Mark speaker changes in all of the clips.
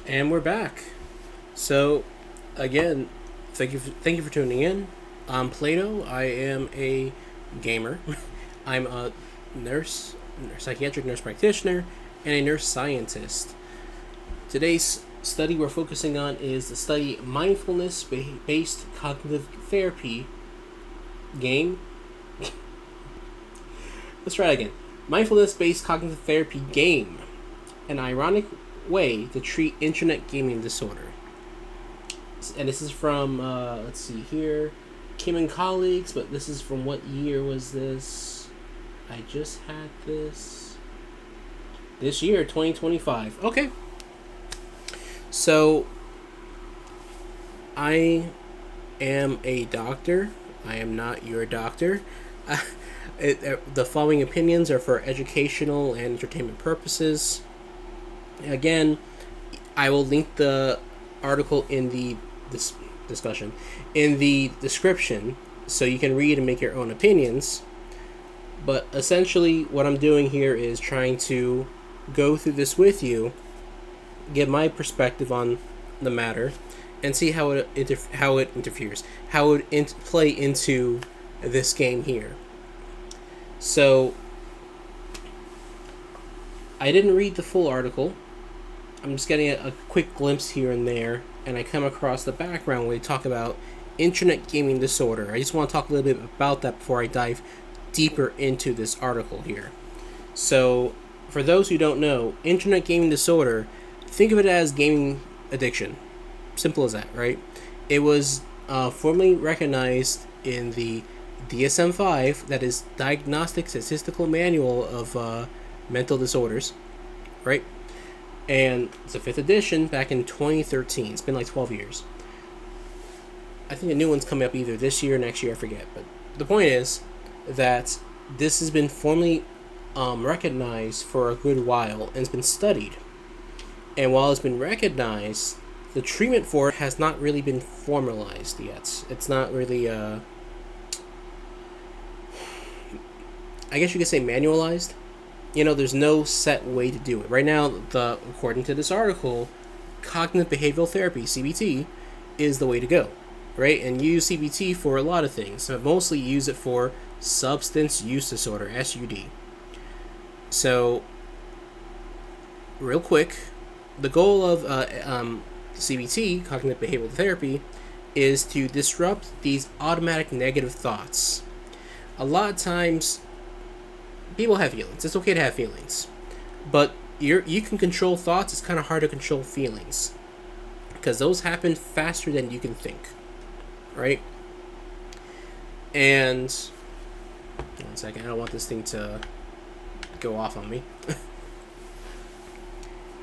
Speaker 1: And we're back. So, again, thank you for tuning in. I'm Plato. I am a gamer. I'm a psychiatric nurse practitioner, and a nurse scientist. Today's study we're focusing on is the study Mindfulness-Based Cognitive Therapy game. Let's try again. Mindfulness-Based Cognitive Therapy game. An ironic way to treat internet gaming disorder. And this is from, let's see here, Kim and colleagues, but this is from what year was this? I just had this year, 2025. Okay. So, I am a doctor. I am not your doctor. The following opinions are for educational and entertainment purposes. Again, I will link the article in the discussion in the description so you can read and make your own opinions. But essentially, what I'm doing here is trying to go through this with you, give my perspective on the matter, and see how it interferes, how it play into this game here. So, I didn't read the full article. I'm just getting a quick glimpse here and there, and I come across the background where they talk about internet gaming disorder. I just want to talk a little bit about that before I dive deeper into this article here. So, for those who don't know, internet gaming disorder, think of it as gaming addiction. Simple as that, right? It was formally recognized in the DSM-5, that is Diagnostic Statistical Manual of Mental Disorders, right? And it's a 5th edition back in 2013. It's been like 12 years. I think a new one's coming up either this year or next year, I forget. But the point is that this has been formally recognized for a good while and it's been studied. And while it's been recognized, the treatment for it has not really been formalized yet. It's not really, I guess you could say manualized. There's no set way to do it. Right now, according to this article, cognitive behavioral therapy, CBT, is the way to go, right? And you use CBT for a lot of things. But mostly use it for substance use disorder, SUD. So, real quick, the goal of CBT, cognitive behavioral therapy, is to disrupt these automatic negative thoughts. A lot of times, people have feelings. It's okay to have feelings. But you can control thoughts. It's kind of hard to control feelings. Because those happen faster than you can think. Right? And 1 second. I don't want this thing to go off on me.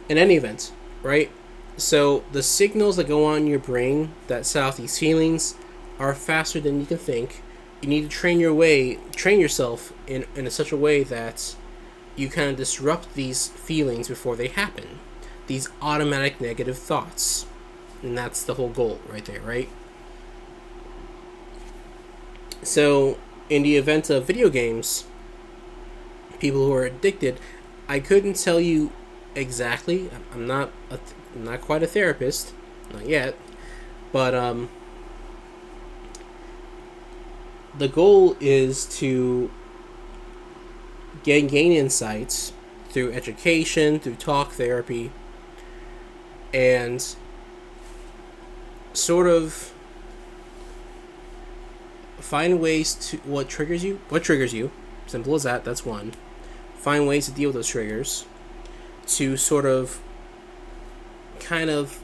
Speaker 1: In any event, right? So the signals that go on in your brain that set off these feelings are faster than you can think. You need to train yourself in such a way that you kind of disrupt these feelings before they happen. These automatic negative thoughts. And that's the whole goal right there, right? So, in the event of video games, people who are addicted, I couldn't tell you exactly. I'm not quite a therapist, not yet, but the goal is to gain insights through education, through talk therapy, and sort of find ways to what triggers you. Simple as that. That's one. Find ways to deal with those triggers to sort of kind of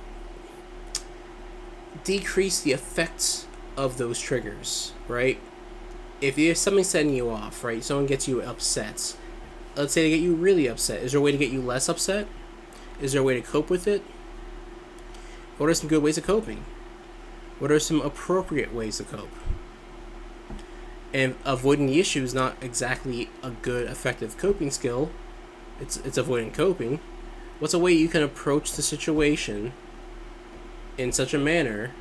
Speaker 1: decrease the effects of those triggers, right? If there's something setting you off, right? Someone gets you upset. Let's say they get you really upset. Is there a way to get you less upset? Is there a way to cope with it? What are some good ways of coping? What are some appropriate ways to cope? And avoiding the issue is not exactly a good, effective coping skill. It's avoiding coping. What's a way you can approach the situation in such a manner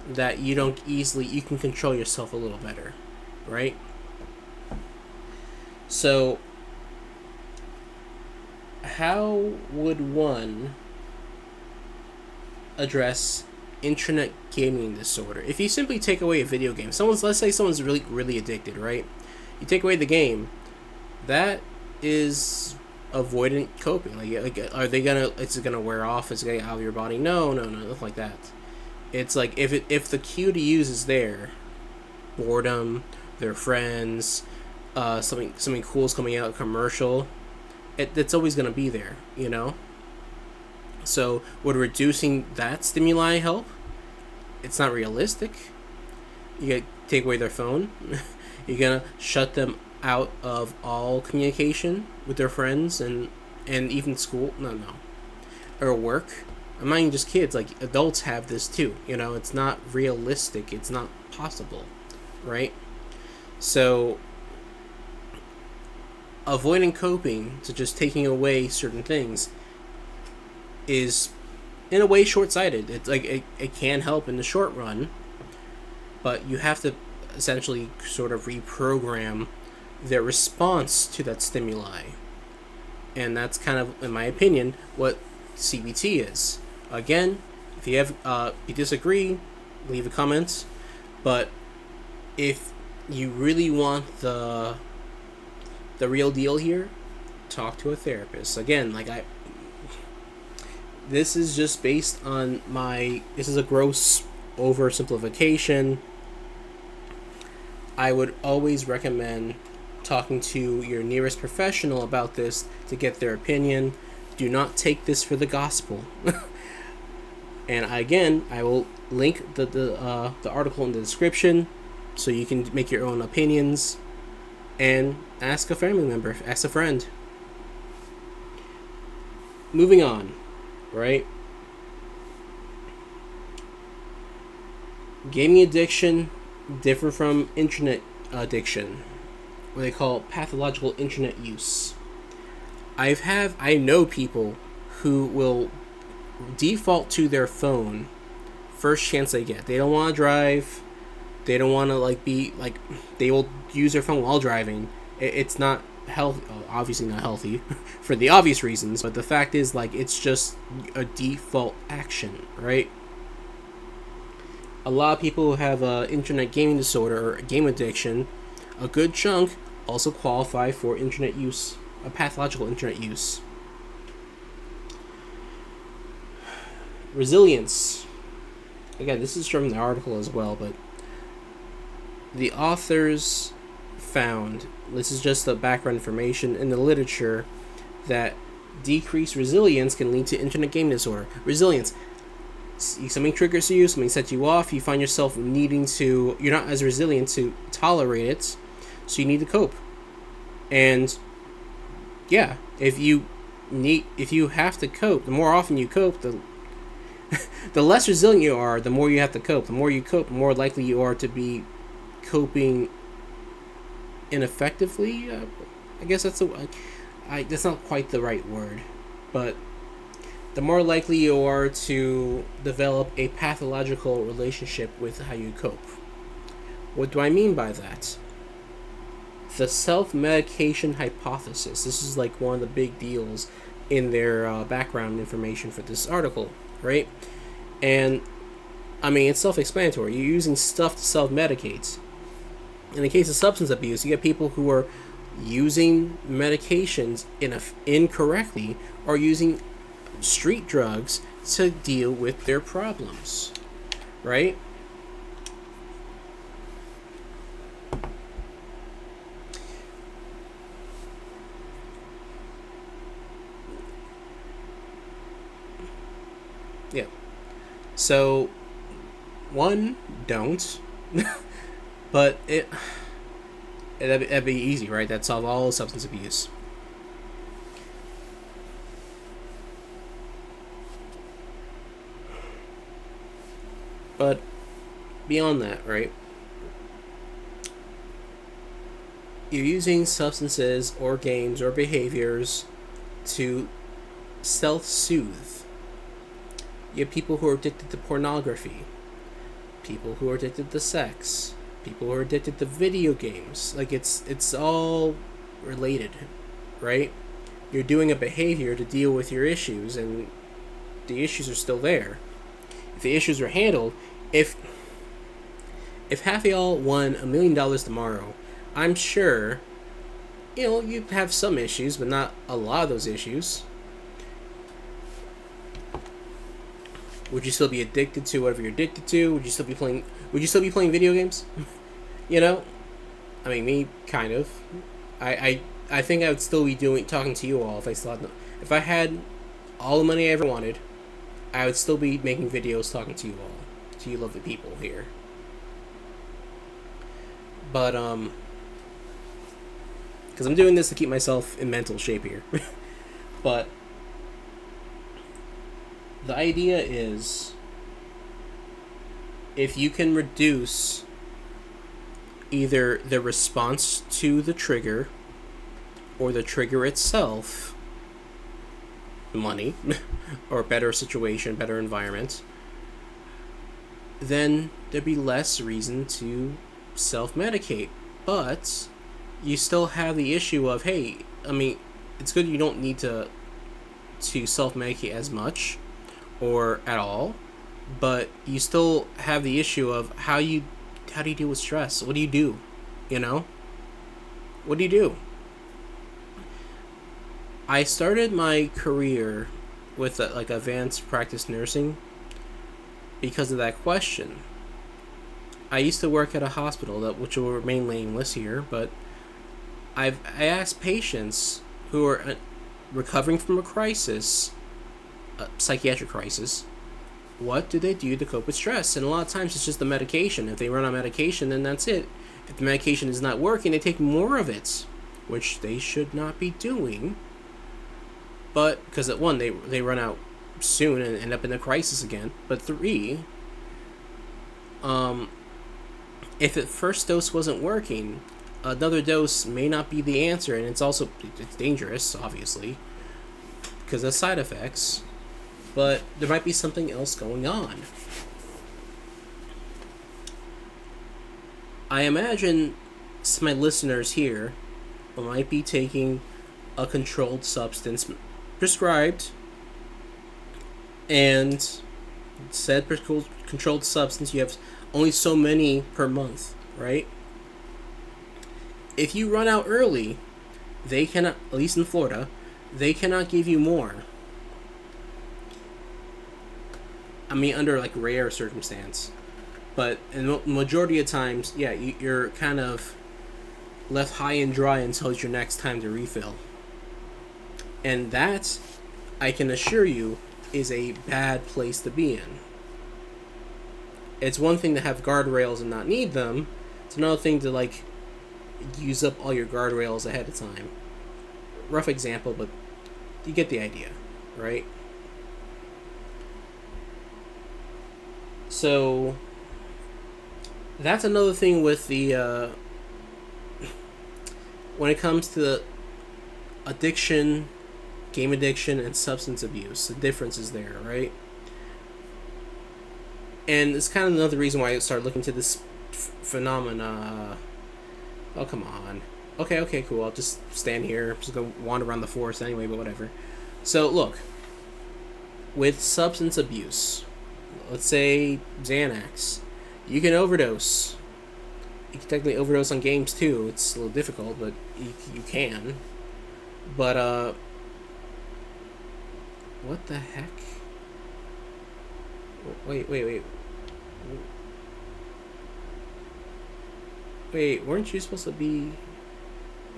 Speaker 1: that you can control yourself a little better, right? So, how would one address internet gaming disorder. If you simply take away a video game, let's say someone's really really addicted, right? You take away the game, that is avoidant coping. Like are they gonna? It's gonna wear off. It's gonna get out of your body. No, nothing like that. It's like if the cue to use is there, boredom, their friends, something cool is coming out, a commercial, it's always gonna be there, you know. So would reducing that stimuli help? It's not realistic. You gotta take away their phone. You're gonna shut them out of all communication with their friends and even school. No, or work. I'm not even just kids. Like adults have this too. You know, it's not realistic. It's not possible, right? So avoiding coping, to just taking away certain things, is in a way short-sighted. It's like it can help in the short run, but you have to essentially sort of reprogram their response to that stimuli. And that's kind of, in my opinion, what CBT is. Again, if you have if you disagree, leave a comment. But if you really want the real deal here, talk to a therapist. Again, this is just based on this is a gross oversimplification. I would always recommend talking to your nearest professional about this to get their opinion. Do not take this for the gospel. And again, I will link the article in the description so you can make your own opinions and ask a family member, ask a friend. Moving on, right? Gaming addiction, different from internet addiction, what they call pathological internet use. I know people who will default to their phone first chance they get. They don't want to drive. They don't want to they will use their phone while driving. It's not healthy, obviously not healthy for the obvious reasons, but the fact is, it's just a default action, right? A lot of people who have internet gaming disorder or game addiction, a good chunk also qualify for internet use, a pathological internet use. Resilience. Again, this is from the article as well, but the authors found, this is just the background information in the literature, that decreased resilience can lead to internet gaming disorder. Resilience. Something triggers you, something sets you off, you find yourself you're not as resilient to tolerate it, so you need to cope. And yeah, if you have to cope, the more often you cope, the less resilient you are, the more you have to cope. The more you cope, the more likely you are to be coping ineffectively. I guess that's not quite the right word, but the more likely you are to develop a pathological relationship with how you cope. What do I mean by that? The self-medication hypothesis. This is one of the big deals in their background information for this article, right? And it's self-explanatory. You're using stuff to self-medicate. In the case of substance abuse, you get people who are using medications incorrectly, or using street drugs to deal with their problems, right? Yeah. So, one, don't. But that'd be easy, right? That'd solve all substance abuse. But beyond that, right? You're using substances or games or behaviors to self-soothe. You have people who are addicted to pornography, people who are addicted to sex, people who are addicted to video games. It's all related, right? You're doing a behavior to deal with your issues, and the issues are still there. if the issues were handled, if half of y'all won $1 million tomorrow, I'm sure, you'd have some issues, but not a lot of those issues. Would you still be addicted to whatever you're addicted to? Would you still be playing video games? I mean, me, kind of. I think I would still be talking to you all if I had all the money I ever wanted. I would still be making videos talking to you all, to you lovely people here. But because I'm doing this to keep myself in mental shape here. But the idea is, if you can reduce either the response to the trigger or the trigger itself, money, or a better situation, better environment, then there'd be less reason to self-medicate. But you still have the issue of, hey, I mean, it's good you don't need to self-medicate as much or at all, but you still have the issue of how do you deal with stress? What do you do? What do you do? I started my career with advanced practice nursing because of that question. I used to work at a hospital which will remain nameless here, but I asked patients who are recovering from a crisis, a psychiatric crisis, what do they do to cope with stress? And a lot of times it's just the medication. If they run on medication, then that's it. If the medication is not working, they take more of it, which they should not be doing. But because at one, they run out soon and end up in a crisis again. But 3, if the first dose wasn't working, another dose may not be the answer, and it's dangerous, obviously, because of side effects. But there might be something else going on. I imagine some of my listeners here might be taking a controlled substance prescribed, and said controlled substance, you have only so many per month, right? If you run out early, they cannot, at least in Florida, they cannot give you more. I mean, under rare circumstance, but in the majority of times, yeah, you're kind of left high and dry until it's your next time to refill. And that, I can assure you, is a bad place to be in. It's one thing to have guardrails and not need them. It's another thing to use up all your guardrails ahead of time. Rough example, but you get the idea, right? So that's another thing with the when it comes to addiction, game addiction, and substance abuse. The difference is there, right? And it's kind of another reason why I started looking into this phenomena. Oh, come on. Okay, cool. I'll just stand here. I'm just going to wander around the forest anyway, but whatever. So, look. With substance abuse, let's say Xanax, you can overdose. You can technically overdose on games too. It's a little difficult, but you can. But, what the heck? Wait. Wait, weren't you supposed to be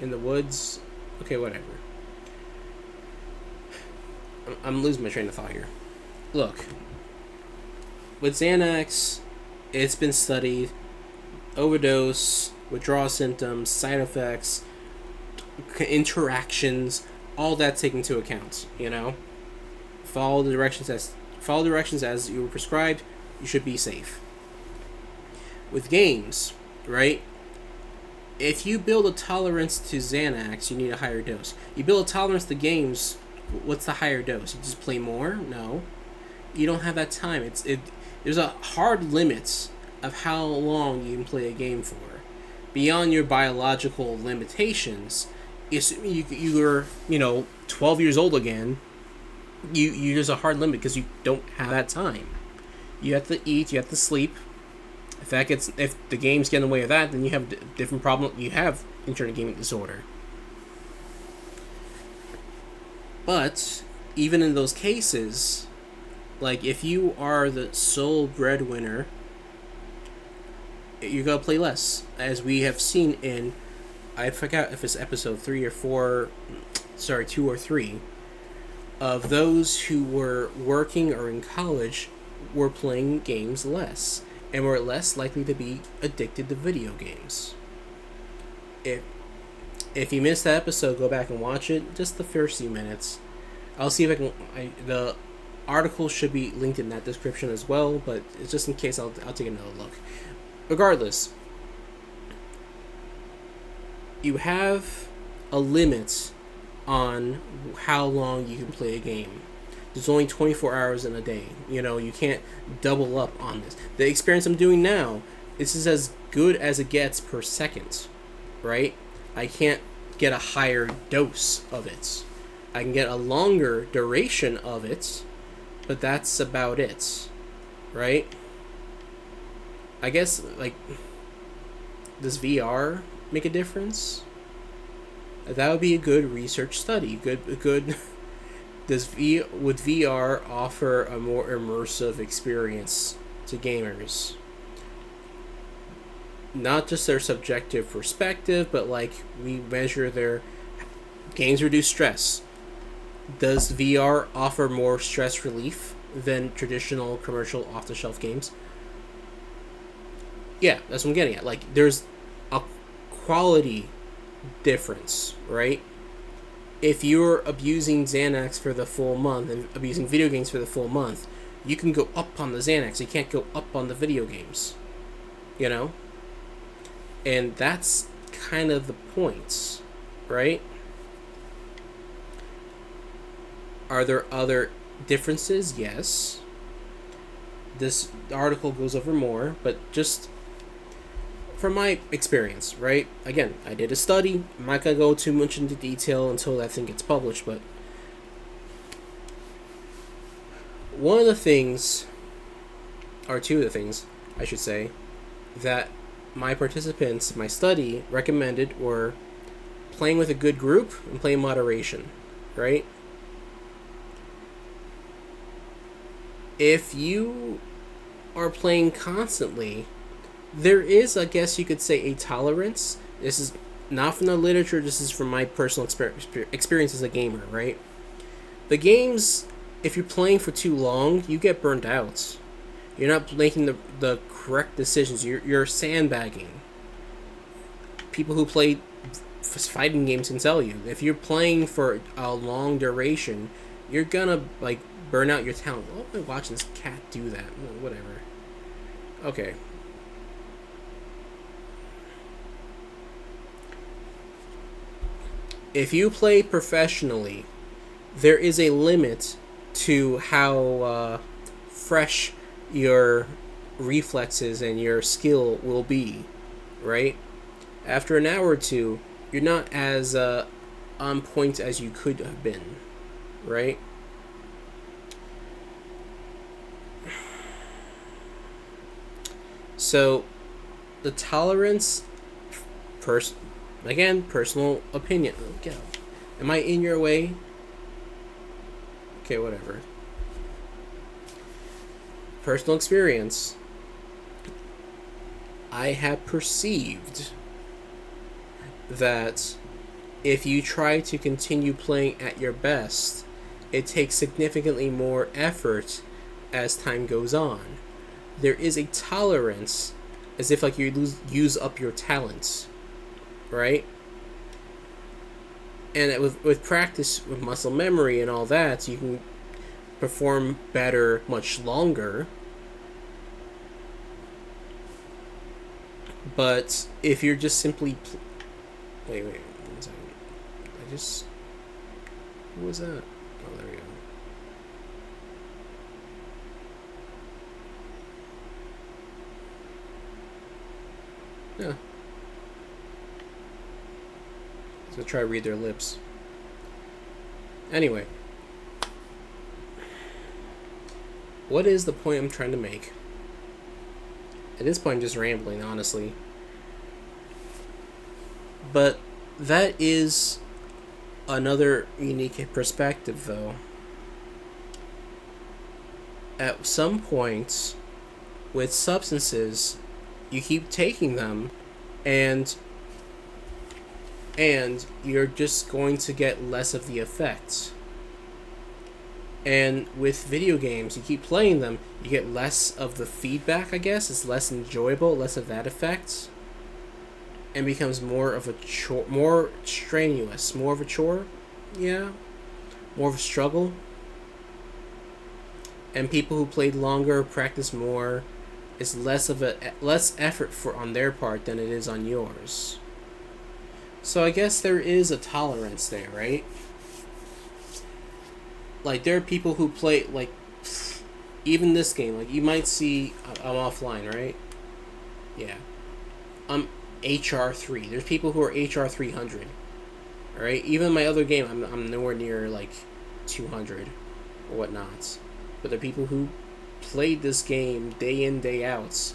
Speaker 1: in the woods? Okay, whatever. I'm losing my train of thought here. Look, with Xanax, it's been studied. Overdose, withdrawal symptoms, side effects, interactions, all that's taken into account, Follow directions as you were prescribed, you should be safe. With games, right? If you build a tolerance to Xanax, you need a higher dose. You build a tolerance to games, what's the higher dose? You just play more? No. You don't have that time. There's a hard limit of how long you can play a game for. Beyond your biological limitations, you're 12 years old again, there's a hard limit because you don't have that time. You have to eat. You have to sleep. If the games get in the way of that, then you have a different problem. You have internet gaming disorder. But even in those cases, like if you are the sole breadwinner, you're gonna play less, as we have seen in, I forgot if it's episode 2 or 3, of those who were working or in college were playing games less and were less likely to be addicted to video games. If if you missed that episode, go back and watch it. Just the first few minutes. I'll see if I can. The article should be linked in that description as well, but it's just in case. I'll take another look. Regardless, you have a limit on how long you can play a game. There's only 24 hours in a day. You can't double up on this. The experience I'm doing now, this is as good as it gets per second, right? I can't get a higher dose of it. I can get a longer duration of it, but that's about it, right? I guess, does VR make a difference? That would be a good research study. Good. Would VR offer a more immersive experience to gamers? Not just their subjective perspective, but we measure their games reduce stress. Does VR offer more stress relief than traditional commercial off-the-shelf games? Yeah, that's what I'm getting at. There's a quality difference, right? If you're abusing Xanax for the full month and abusing video games for the full month, you can go up on the Xanax. You can't go up on the video games. And that's kind of the point, right? Are there other differences? Yes. This article goes over more, but just from my experience, right? Again, I did a study. I'm not going to go too much into detail until that thing gets published, but one of the things, or two of the things, I should say, that my participants in my study recommended were playing with a good group and playing moderation, right? If you are playing constantly, there is, I guess you could say, a tolerance. This is not from the literature, this is from my personal experience as a gamer, right? The games, if you're playing for too long, you get burnt out. You're not making the correct decisions. You're sandbagging. People who play fighting games can tell you. If you're playing for a long duration, you're gonna, burn out your talent. Why am I watching this cat do that? Whatever. Okay. If you play professionally, there is a limit to how fresh your reflexes and your skill will be, right? After an hour or two, you're not as on point as you could have been, right? So, the tolerance, personal opinion. Get up. Am I in your way? Okay, whatever. Personal experience. I have perceived that if you try to continue playing at your best, it takes significantly more effort as time goes on. There is a tolerance, as if you use up your talents, right? And with practice, with muscle memory and all that, you can perform better much longer. But if you're just simply wait 1 second. Who was that? Oh, there we go. Yeah. So try to read their lips. Anyway. what is the point I'm trying to make? At this point, I'm just rambling, honestly. But that is another unique perspective, though. At some points, with substances, you keep taking them, and you're just going to get less of the effects. And with video games, you keep playing them, you get less of the feedback, I guess. It's less enjoyable, less of that effect. And becomes more of a chore, more strenuous, more of a chore. Yeah. More of a struggle. And people who played longer, practice more, it's less effort for on their part than it is on yours. So I guess there is a tolerance there, right? Like, there are people who play, like, even this game, like, you might see, I'm offline, right? Yeah. I'm HR3. There's people who are HR300. Alright? Even my other game, I'm nowhere near, like, 200 or whatnot. But there are people who played this game day in, day out.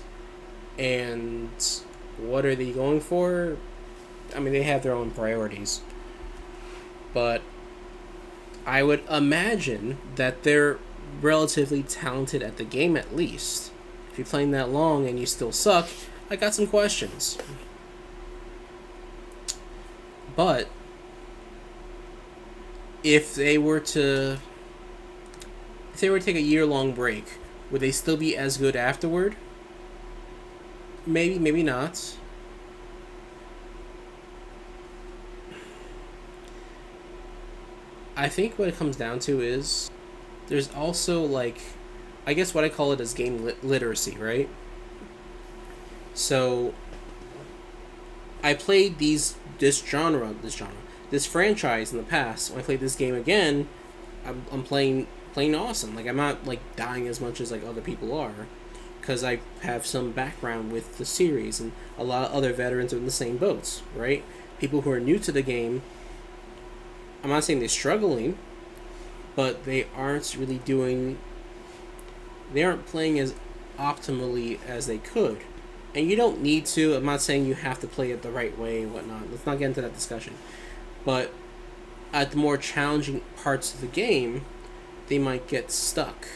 Speaker 1: And what are they going for? I mean, they have their own priorities. But I would imagine that they're relatively talented at the game, at least. If you're playing that long and you still suck, I got some questions. But if they were to take a year-long break, would they still be as good afterward? Maybe, maybe not. I think what it comes down to is there's also, like, I guess what I call it is game literacy, right? So I played this franchise in the past. When I played this game again, I'm playing awesome. Like, I'm not, like, dying as much as, like, other people are, because I have some background with the series, and a lot of other veterans are in the same boats, right? People who are new to the game, I'm not saying they're struggling, but they aren't playing as optimally as they could. And you don't need to. I'm not saying you have to play it the right way and whatnot. Let's not get into that discussion. But at the more challenging parts of the game, they might get stuck.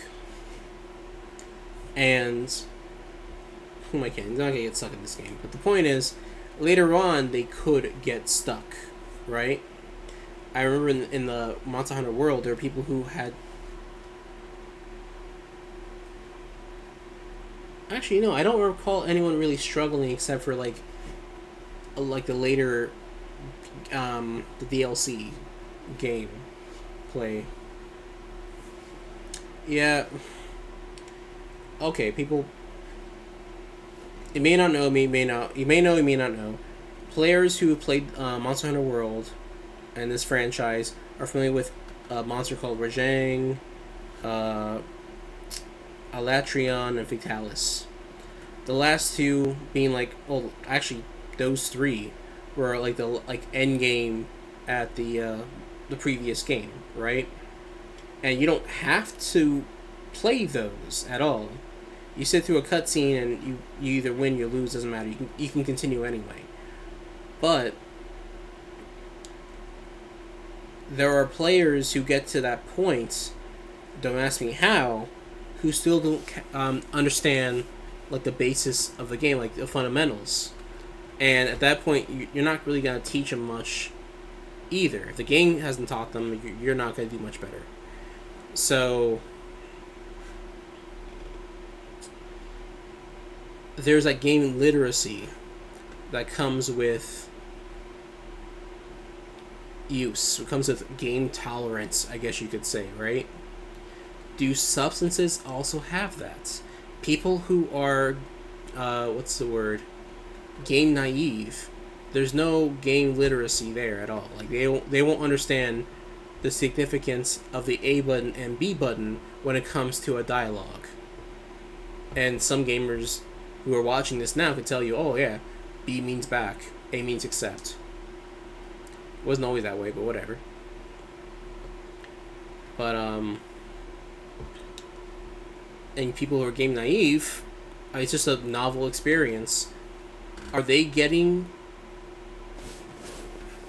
Speaker 1: And who am I kidding? They're not gonna get stuck in this game. But the point is, later on, they could get stuck, right? I remember in the Monster Hunter world, there were people who had... Actually, no, I don't recall anyone really struggling except for, like the later, the DLC game play. Yeah. Okay, people... You may not know, you may know, you may not know. Players who have played Monster Hunter World and this franchise are familiar with a monster called Rajang, Alatrion, and Fatalis. The last two being actually those three were like the end game at the previous game, right? And you don't have to play those at all. You sit through a cutscene and you either win, you lose, doesn't matter. You can continue anyway. But there are players who get to that point, don't ask me how, who still don't understand like the basis of the game, like the fundamentals. And at that point, you're not really going to teach them much either. If the game hasn't taught them, you're not going to do much better. So there's that game literacy that comes with use. It comes with game tolerance, I guess you could say, right? Do substances also have that? People who are, what's the word? Game naive. There's no game literacy there at all. Like they won't understand the significance of the A button and B button when it comes to a dialogue. And some gamers who are watching this now could tell you, oh yeah, B means back, A means accept. It wasn't always that way, but whatever. But and people who are game naive, it's just a novel experience. Are they getting?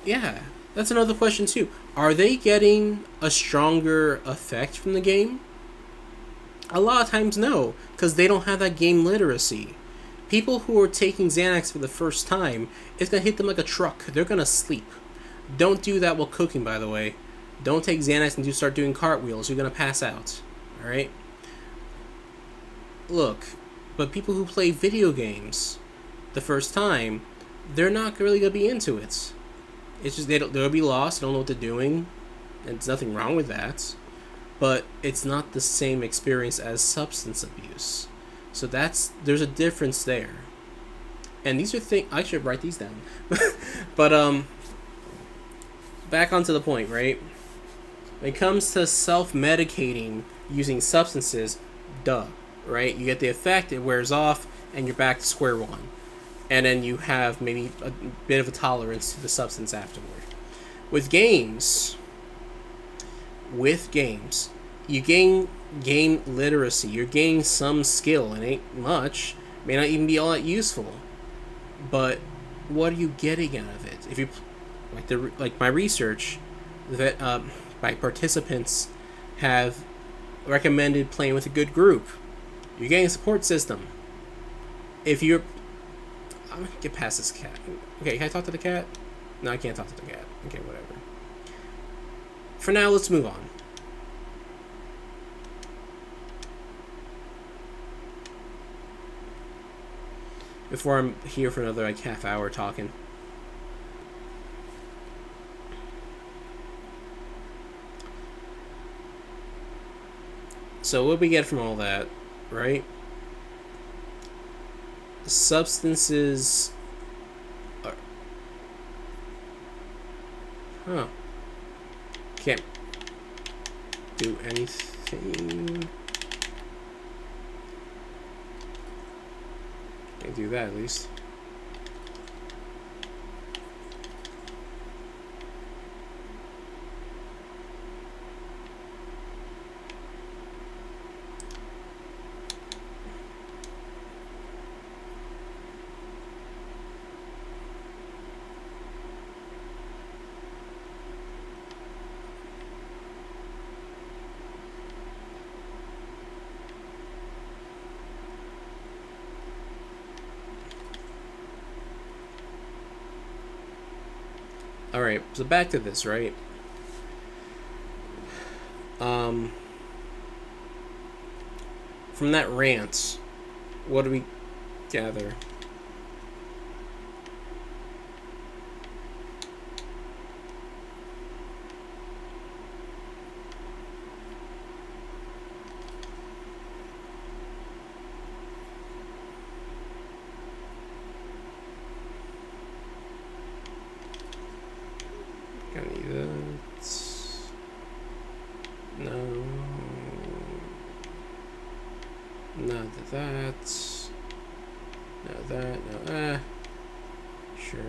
Speaker 1: Yeah, that's another question too. Are they getting a stronger effect from the game? A lot of times, no, because they don't have that game literacy. People who are taking Xanax for the first time, it's gonna hit them like a truck. They're gonna sleep. Don't do that while cooking, by the way. Don't take Xanax and start doing cartwheels. You're gonna pass out. All right. Look, but people who play video games the first time, they're not really gonna be into it. It's just they'll be lost. Don't know what they're doing, and there's nothing wrong with that. But it's not the same experience as substance abuse. So there's a difference there. And these are things I should write these down. But back onto the point, right? When it comes to self-medicating using substances, duh, right? You get the effect, it wears off, and you're back to square one. And then you have maybe a bit of a tolerance to the substance afterward. With games, you gain game literacy. You're gaining some skill. It ain't much. May not even be all that useful. But what are you getting out of it? If you like my research, that my participants have recommended playing with a good group. You're getting a support system. If you're, I'm gonna get past this cat. Okay, can I talk to the cat? No, I can't talk to the cat. Okay, whatever. For now, let's move on. Before I'm here for another like half hour talking. So what we get from all that, right? Substances are... Huh. Can't do anything. Can't do that at least. Alright, so back to this, right? From that rant, what do we gather? Sure.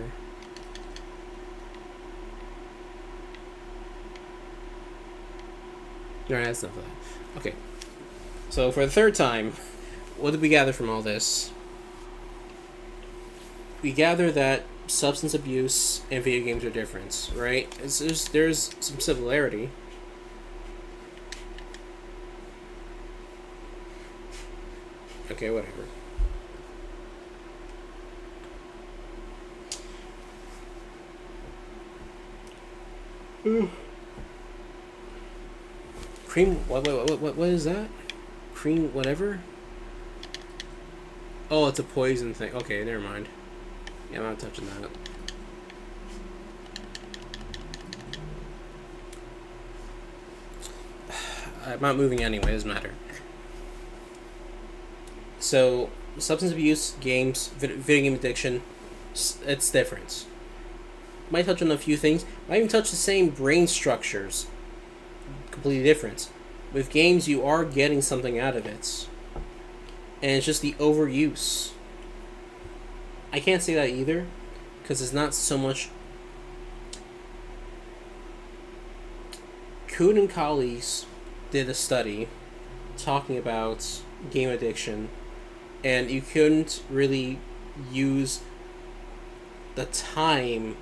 Speaker 1: Alright, that's enough of that. Okay. So for the third time, what did we gather from all this? We gather that substance abuse and video games are different, right? There's some similarity. Okay, whatever. Cream, what is that? Cream, whatever? Oh, it's a poison thing. Okay, never mind. Yeah, I'm not touching that. I'm not moving anyway, it doesn't matter. So, substance abuse, games, video game addiction, it's different. Might touch on a few things. Might even touch the same brain structures. Completely different. With games, you are getting something out of it. And it's just the overuse. I can't say that either, because it's not so much... Kuhn and colleagues did a study talking about game addiction, and you couldn't really use the time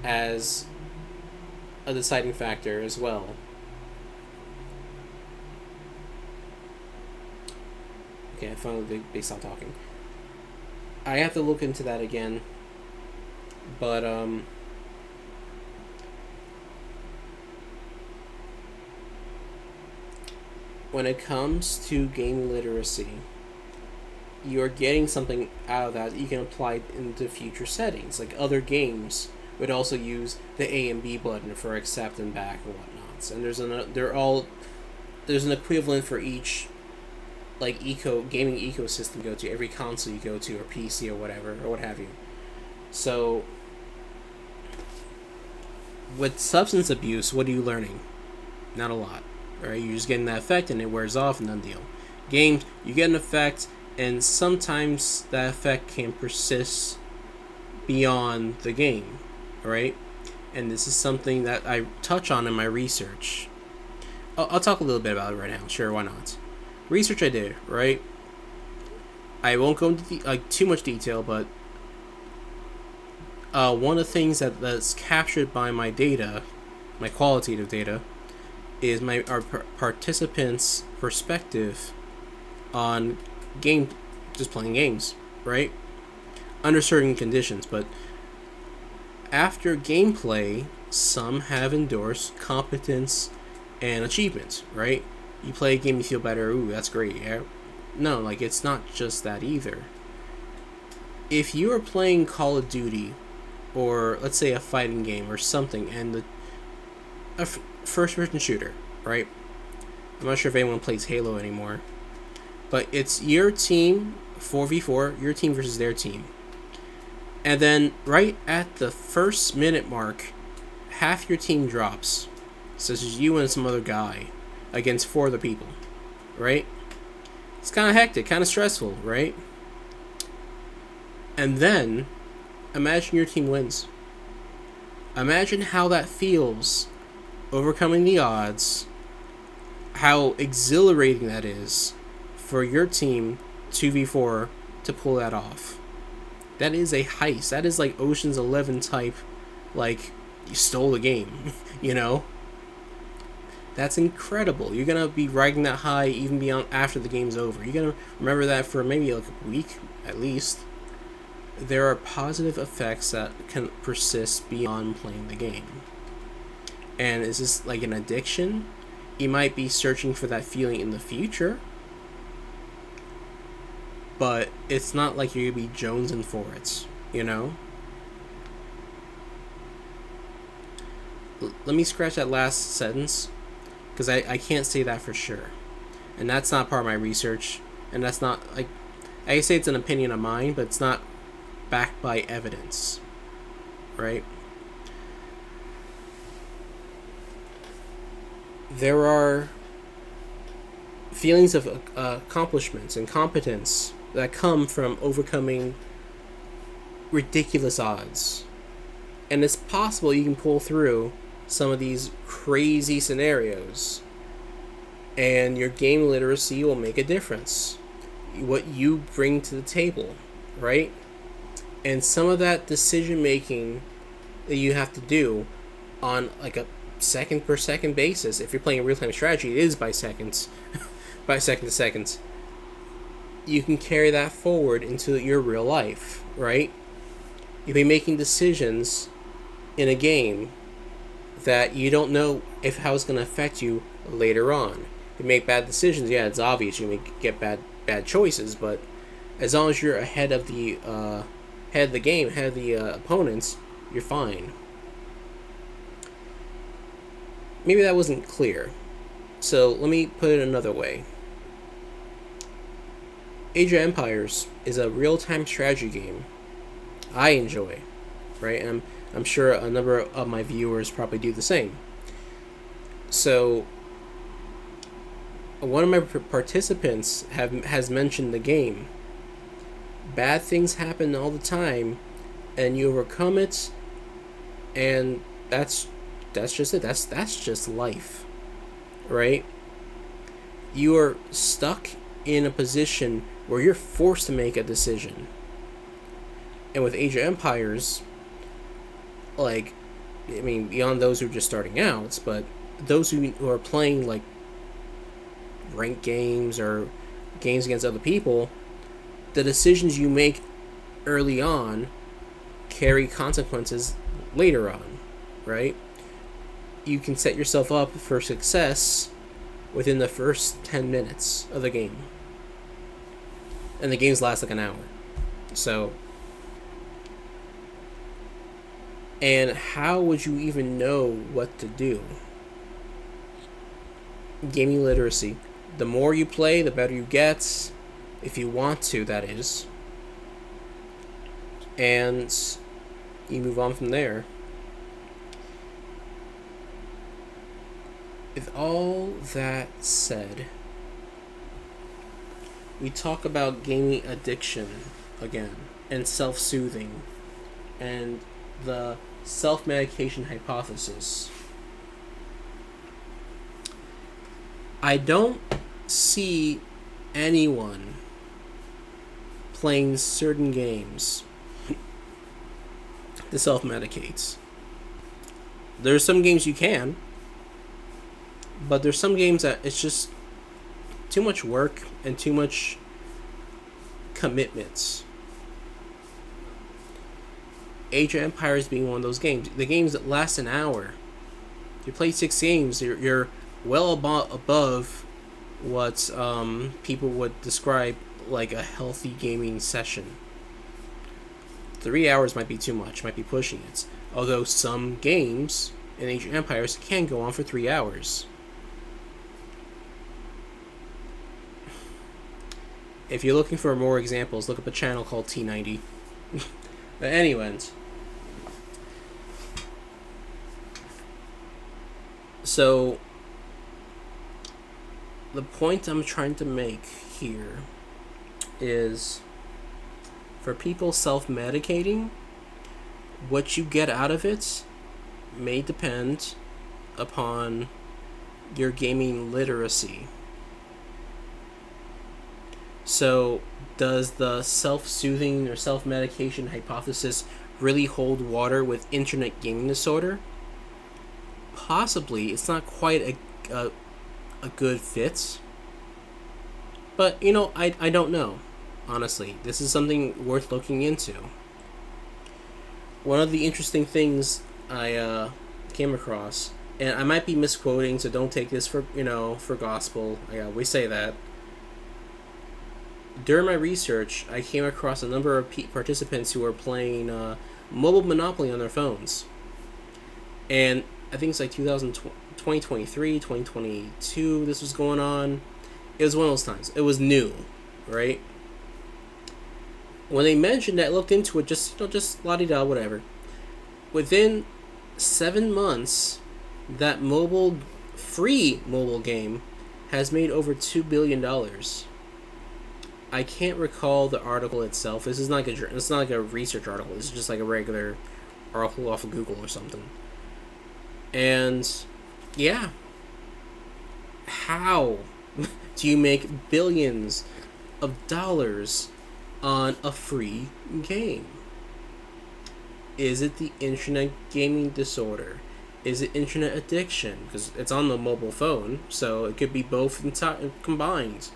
Speaker 1: as a deciding factor as well. Okay, I finally they stopped talking. I have to look into that again, but when it comes to game literacy, you're getting something out of that you can apply into future settings. Like other games would also use the A and B button for accept and back and whatnot. And there's an equivalent for each like gaming ecosystem you go to, every console you go to, or PC or whatever or what have you. So with substance abuse, what are you learning? Not a lot. Right? You're just getting that effect and it wears off and done deal. Games, you get an effect and sometimes that effect can persist beyond the game, right? And this is something that I touch on in my research. I'll talk a little bit about it right now. Sure, why not? Research I did, right? I won't go into too much detail, but one of the things that's captured by my data, my qualitative data, is our participants' perspective on just playing games, right? Under certain conditions, but after gameplay, some have endorsed competence and achievement, right? You play a game, you feel better, ooh, that's great, yeah. No, like, it's not just that either. If you are playing Call of Duty, or let's say a fighting game or something, and a first-person shooter, right? I'm not sure if anyone plays Halo anymore, but it's your team 4v4, your team versus their team. And then right at the first minute mark, half your team drops. So it's just you and some other guy against 4 other people, right? It's kind of hectic, kind of stressful, right? And then imagine your team wins. Imagine how that feels, overcoming the odds, how exhilarating that is for your team 2v4 to pull that off. That is a heist. That is like Ocean's 11 type, like, you stole the game, you know? That's incredible. You're going to be riding that high even beyond after the game's over. You're going to remember that for maybe like a week at least. There are positive effects that can persist beyond playing the game. And is this like an addiction? You might be searching for that feeling in the future, but it's not like you're going to be jonesing for it, you know? Let me scratch that last sentence, because I can't say that for sure. And that's not part of my research, and that's not, like, I say it's an opinion of mine, but it's not backed by evidence, right? There are feelings of accomplishments and competence that come from overcoming ridiculous odds. And it's possible you can pull through some of these crazy scenarios, and your game literacy will make a difference. What you bring to the table, right? And some of that decision making that you have to do on like a second per second basis. If you're playing a real-time strategy, it is by seconds, by second to seconds. You can carry that forward into your real life, right? You'll be making decisions in a game that you don't know if how it's going to affect you later on. You make bad decisions, yeah, it's obvious you may get bad choices, but as long as you're ahead of the game, ahead of the opponents, you're fine. Maybe that wasn't clear, so let me put it another way. Age of Empires is a real-time strategy game I enjoy, right? And I'm sure a number of my viewers probably do the same. So, one of my participants has mentioned the game. Bad things happen all the time, and you overcome it, and that's just it. That's just life, right? You are stuck in a position where you're forced to make a decision. And with Age of Empires, like, I mean, beyond those who are just starting out, but those who are playing like ranked games or games against other people, the decisions you make early on carry consequences later on, right? You can set yourself up for success within the first 10 minutes of the game. And the games last like an hour. So, and how would you even know what to do? Gaming literacy. The more you play, the better you get. If you want to, that is. And you move on from there. With all that said, we talk about gaming addiction again, and self-soothing, and the self-medication hypothesis. I don't see anyone playing certain games that self-medicates. There's some games you can, but there's some games that it's just too much work and too much commitments. Age of Empires being one of those games. The games that last an hour. You play 6 games, you're well above what people would describe like a healthy gaming session. 3 hours might be too much, might be pushing it. Although some games in Age of Empires can go on for 3 hours. If you're looking for more examples, look up a channel called T90. But anyways. So, the point I'm trying to make here is for people self-medicating, what you get out of it may depend upon your gaming literacy. So, does the self-soothing or self-medication hypothesis really hold water with internet gaming disorder? Possibly. It's not quite a good fit. But, I don't know. Honestly, this is something worth looking into. One of the interesting things I came across, and I might be misquoting, so don't take this for gospel. I always say that. During my research, I came across a number of participants who were playing mobile Monopoly on their phones. And I think it's like 2023, 2022, this was going on. It was one of those times. It was new, right? When they mentioned that, I looked into it, just la-di-da, whatever. Within 7 months, that free mobile game has made over $2 billion. I can't recall the article itself. It's not like a research article. It's just like a regular article off of Google or something. And yeah, how do you make billions of dollars on a free game? Is it the internet gaming disorder? Is it internet addiction? Because it's on the mobile phone, so it could be both combined.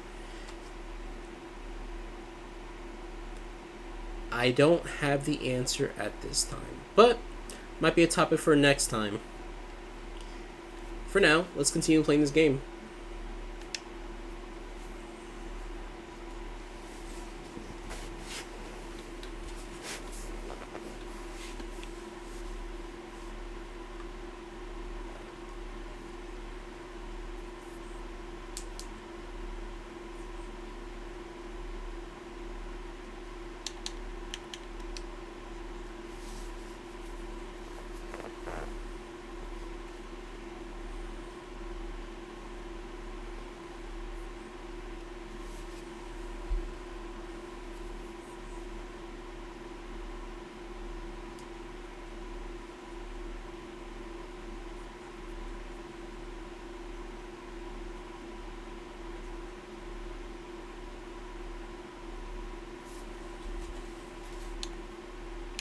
Speaker 1: I don't have the answer at this time, but might be a topic for next time. For now, let's continue playing this game.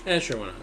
Speaker 1: Sure, why not?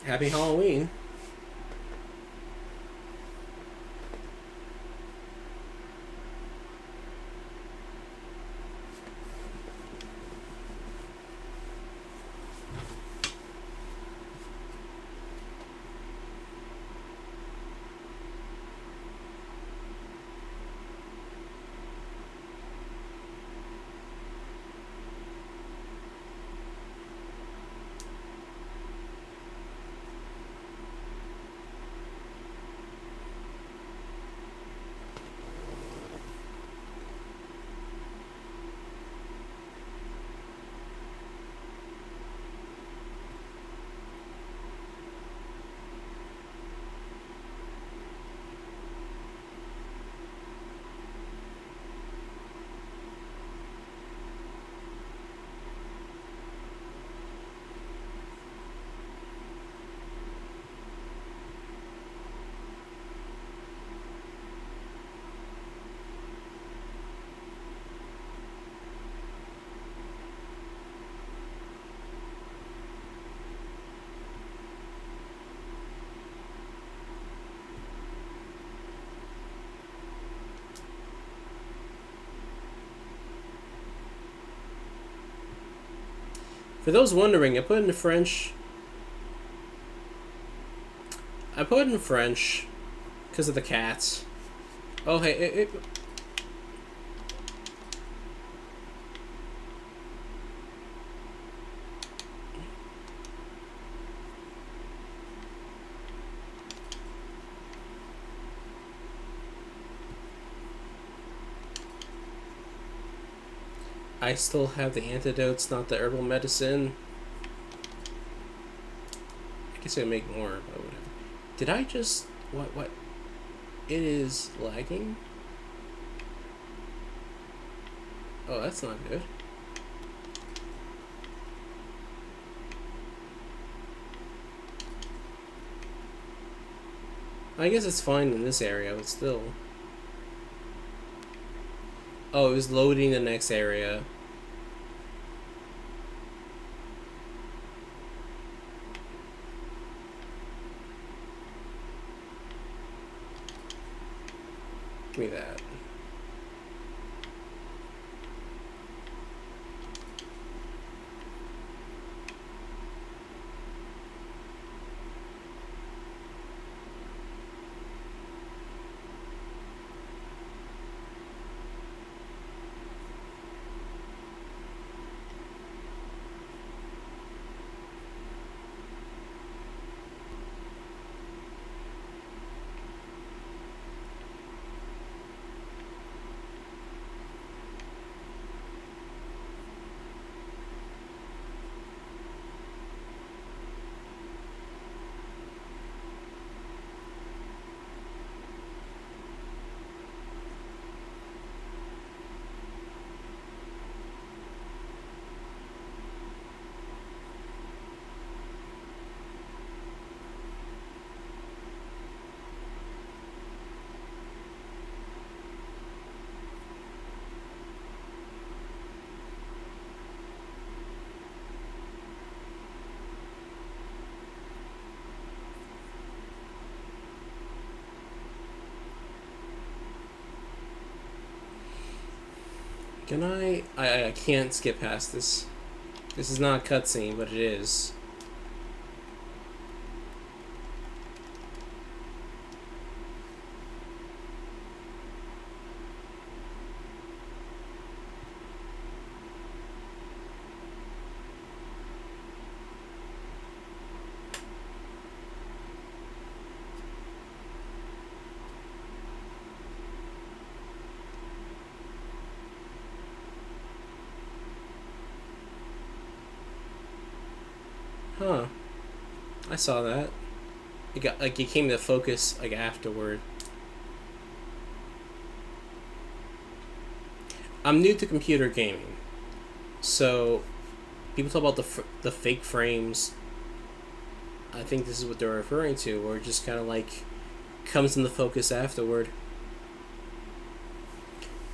Speaker 1: Happy Halloween. For those wondering, I put it in French. I put it in French because of the cats. Oh, hey, I still have the antidotes, not the herbal medicine. I guess I can make more, but whatever. Did I just... What? It is lagging? Oh, that's not good. I guess it's fine in this area, but still. Oh, it was loading the next area. Give me that. Can I can't skip past this. This is not a cutscene, but it is. Huh. I saw that. It got like it came to focus like afterward. I'm new to computer gaming, so people talk about the fake frames. I think this is what they're referring to, or just kind of like comes into focus afterward.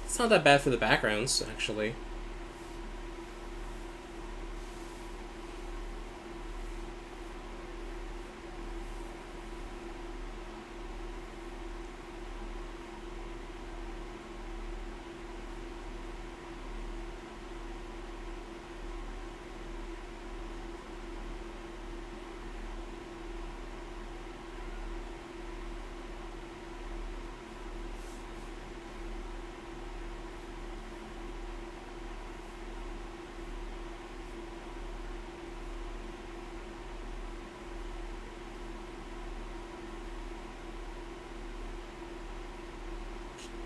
Speaker 1: It's not that bad for the backgrounds, actually.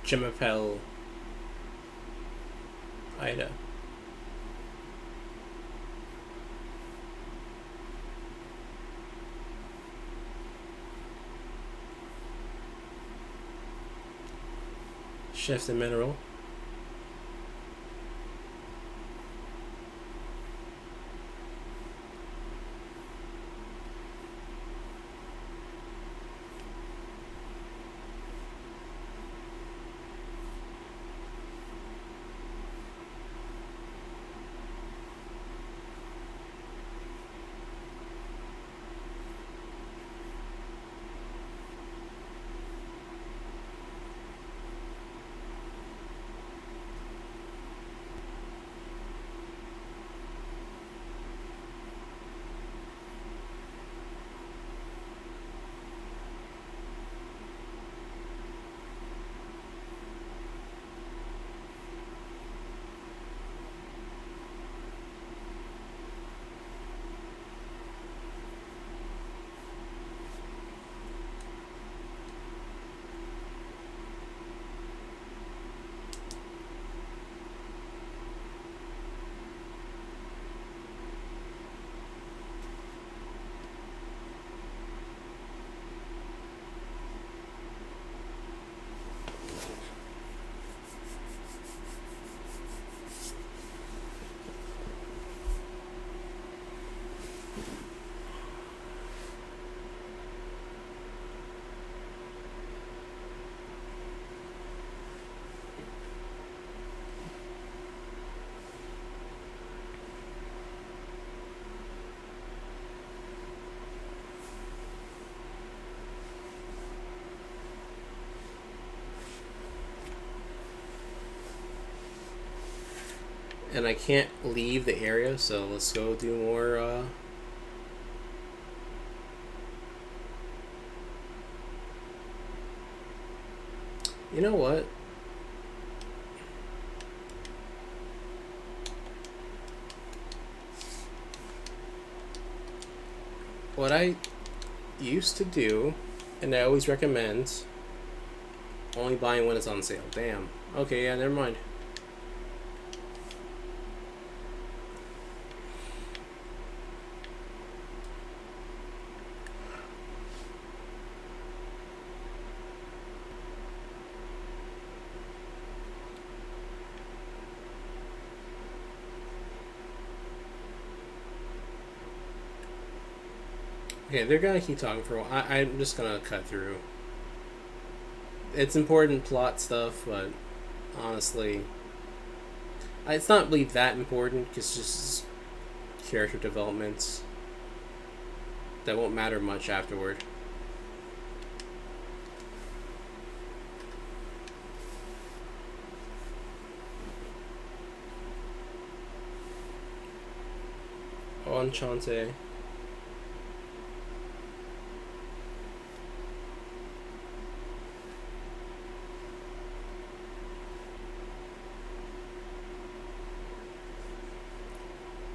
Speaker 1: Jimapel Ida. Chef the Mineral. And I can't leave the area, so let's go do more. You know what? What I used to do, and I always recommend, only buying when it's on sale. Damn. Okay, yeah, never mind. Okay, they're gonna keep talking for a while. I'm just gonna cut through. It's important plot stuff, but honestly, it's not really that important. It's just character developments that won't matter much afterward. Enchante.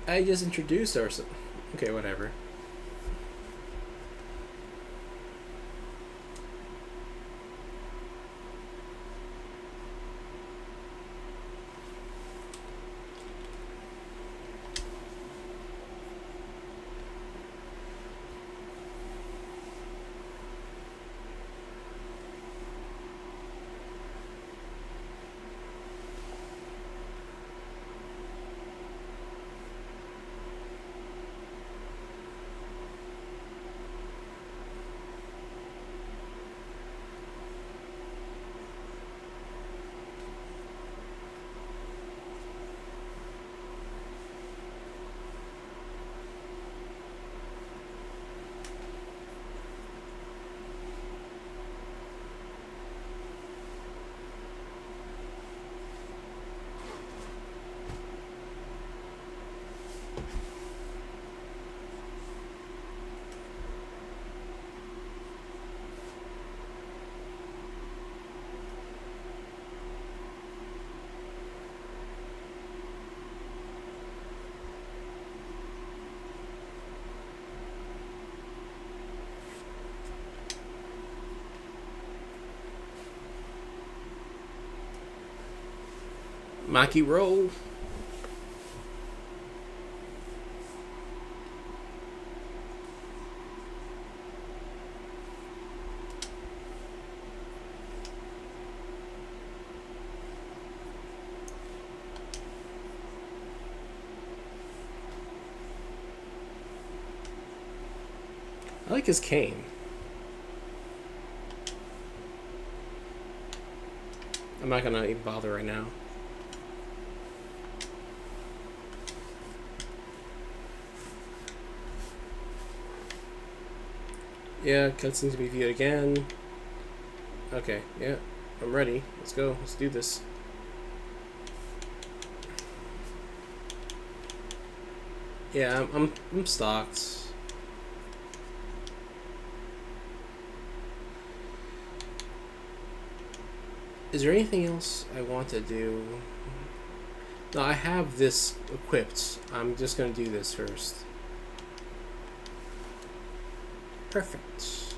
Speaker 1: I just introduced ourselves. Okay, whatever. Maki roll. I like his cane. I'm not gonna even bother right now. Yeah, cutscenes to be viewed again. Okay, yeah, I'm ready. Let's go. Let's do this. Yeah, I'm stocked. Is there anything else I want to do? No, I have this equipped. I'm just gonna do this first. Perfect.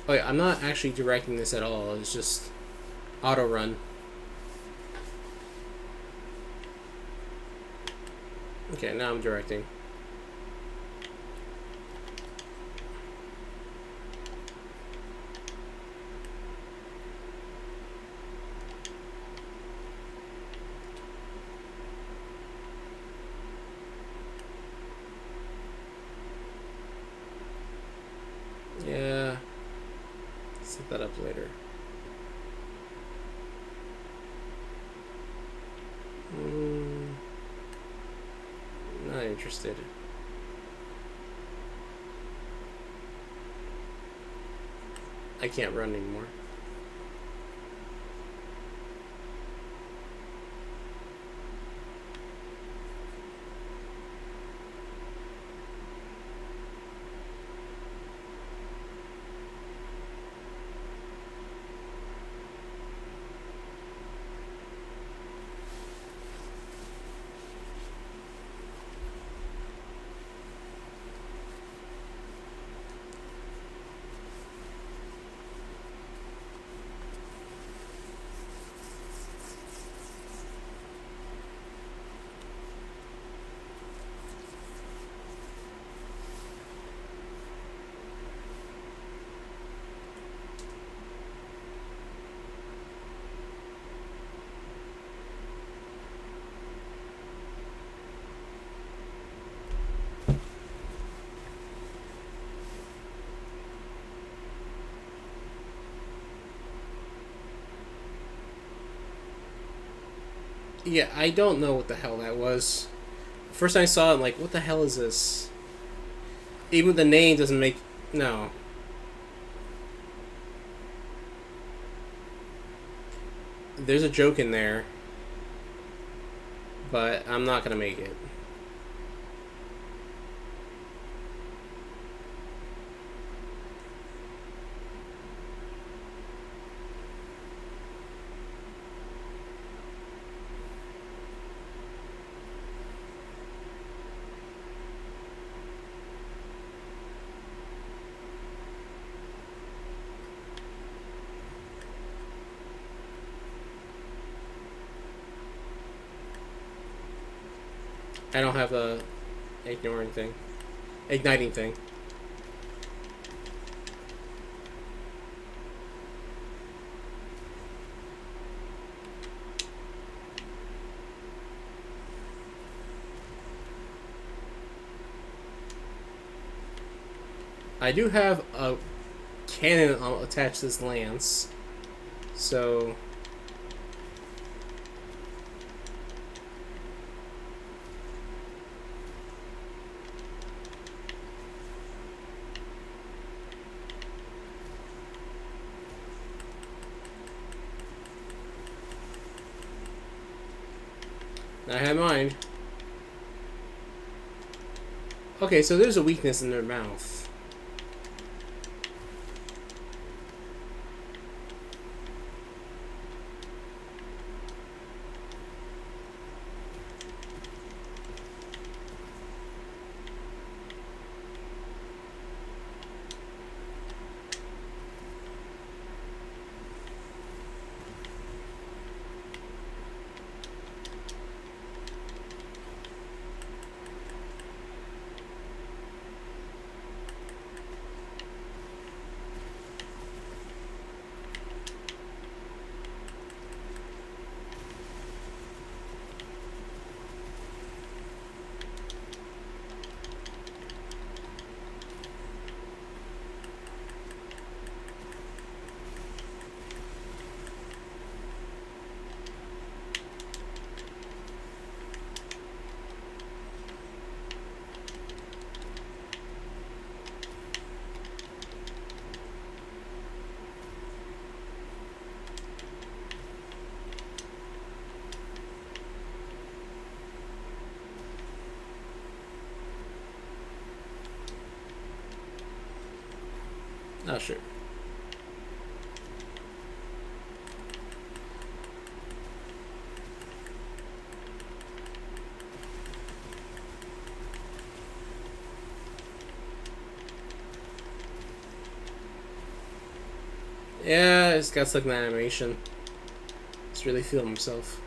Speaker 1: Oh yeah, I'm not actually directing this at all. It's just auto run. Okay, now I'm directing. Yeah. Set that up later. Not interested. I can't run anymore. Yeah, I don't know what the hell that was. First time I saw it, I'm like, what the hell is this? Even the name doesn't make... No. There's a joke in there, but I'm not gonna make it. I don't have the ignoring thing. Igniting thing. I do have a cannon attached to this lance, so... I have mine. Okay, so there's a weakness in their mouth. Oh, sure. Yeah, it's got stuck in the animation. It's really feeling himself.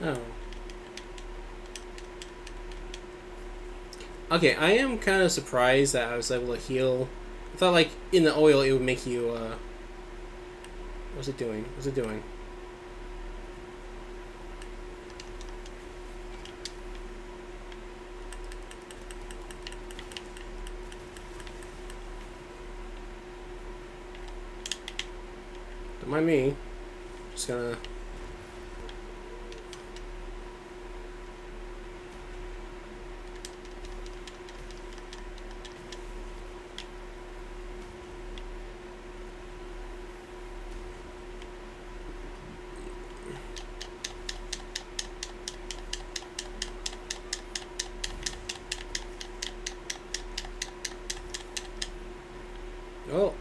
Speaker 1: Oh. Okay, I am kind of surprised that I was able to heal. I thought, like, in the oil it would make you, What's it doing? What's it doing? Don't mind me. Just gonna... Oh.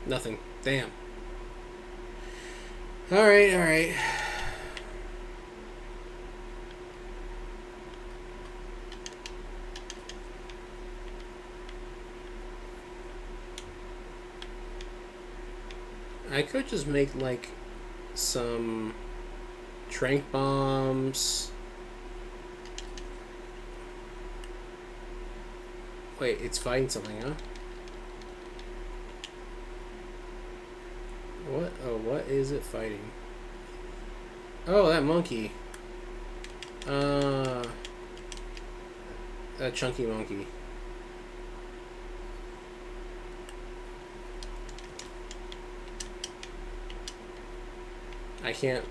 Speaker 1: Nothing. Damn. Alright, alright. I could just make, like, some trank bombs. Wait, it's fighting something, huh? What? Oh, what is it fighting? Oh, that monkey. That chunky monkey. I can't...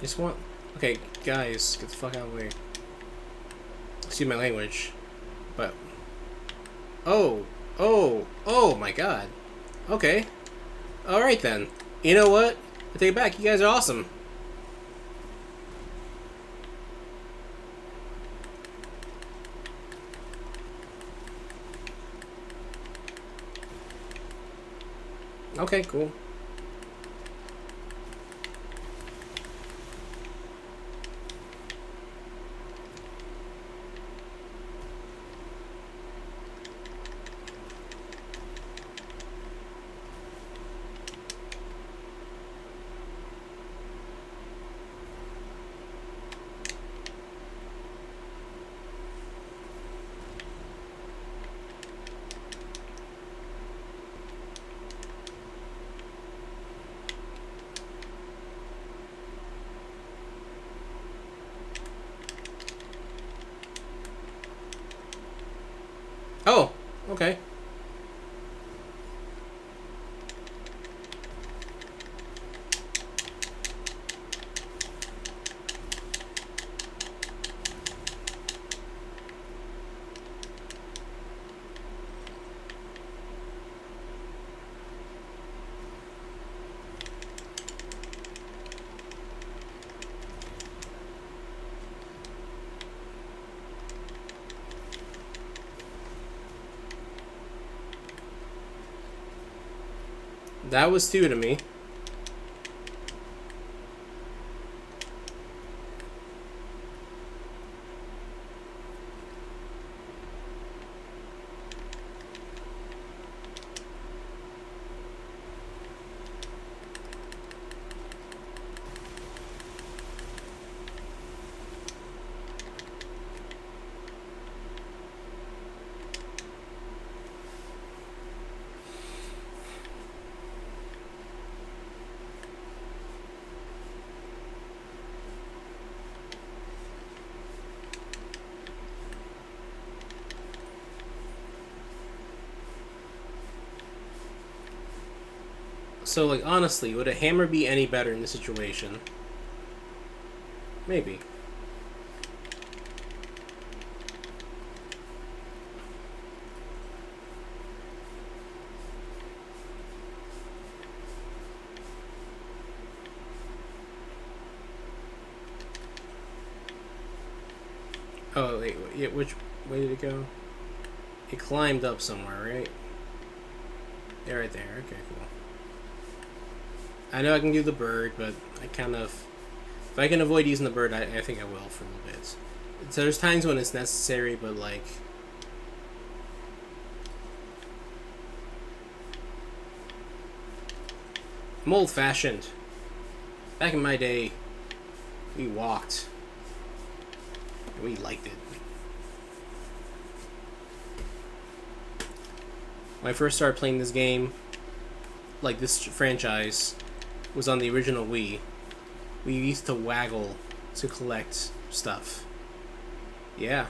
Speaker 1: I just want... Okay, guys, get the fuck out of the way. Excuse my language. But... Oh! Oh! Oh my god. Okay. Alright then. You know what? I take it back. You guys are awesome. Okay, cool. Oh! Okay. That was two to me. So, like, honestly, would a hammer be any better in this situation? Maybe. Oh, wait, yeah, which way did it go? It climbed up somewhere, right? Yeah, right there. Okay, cool. I know I can do the bird, but I kind of... If I can avoid using the bird, I think I will for a little bit. So there's times when it's necessary, but like... I'm old-fashioned. Back in my day, we walked. And we liked it. When I first started playing this game, like this franchise, was on the original Wii. We used to waggle to collect stuff. Yeah.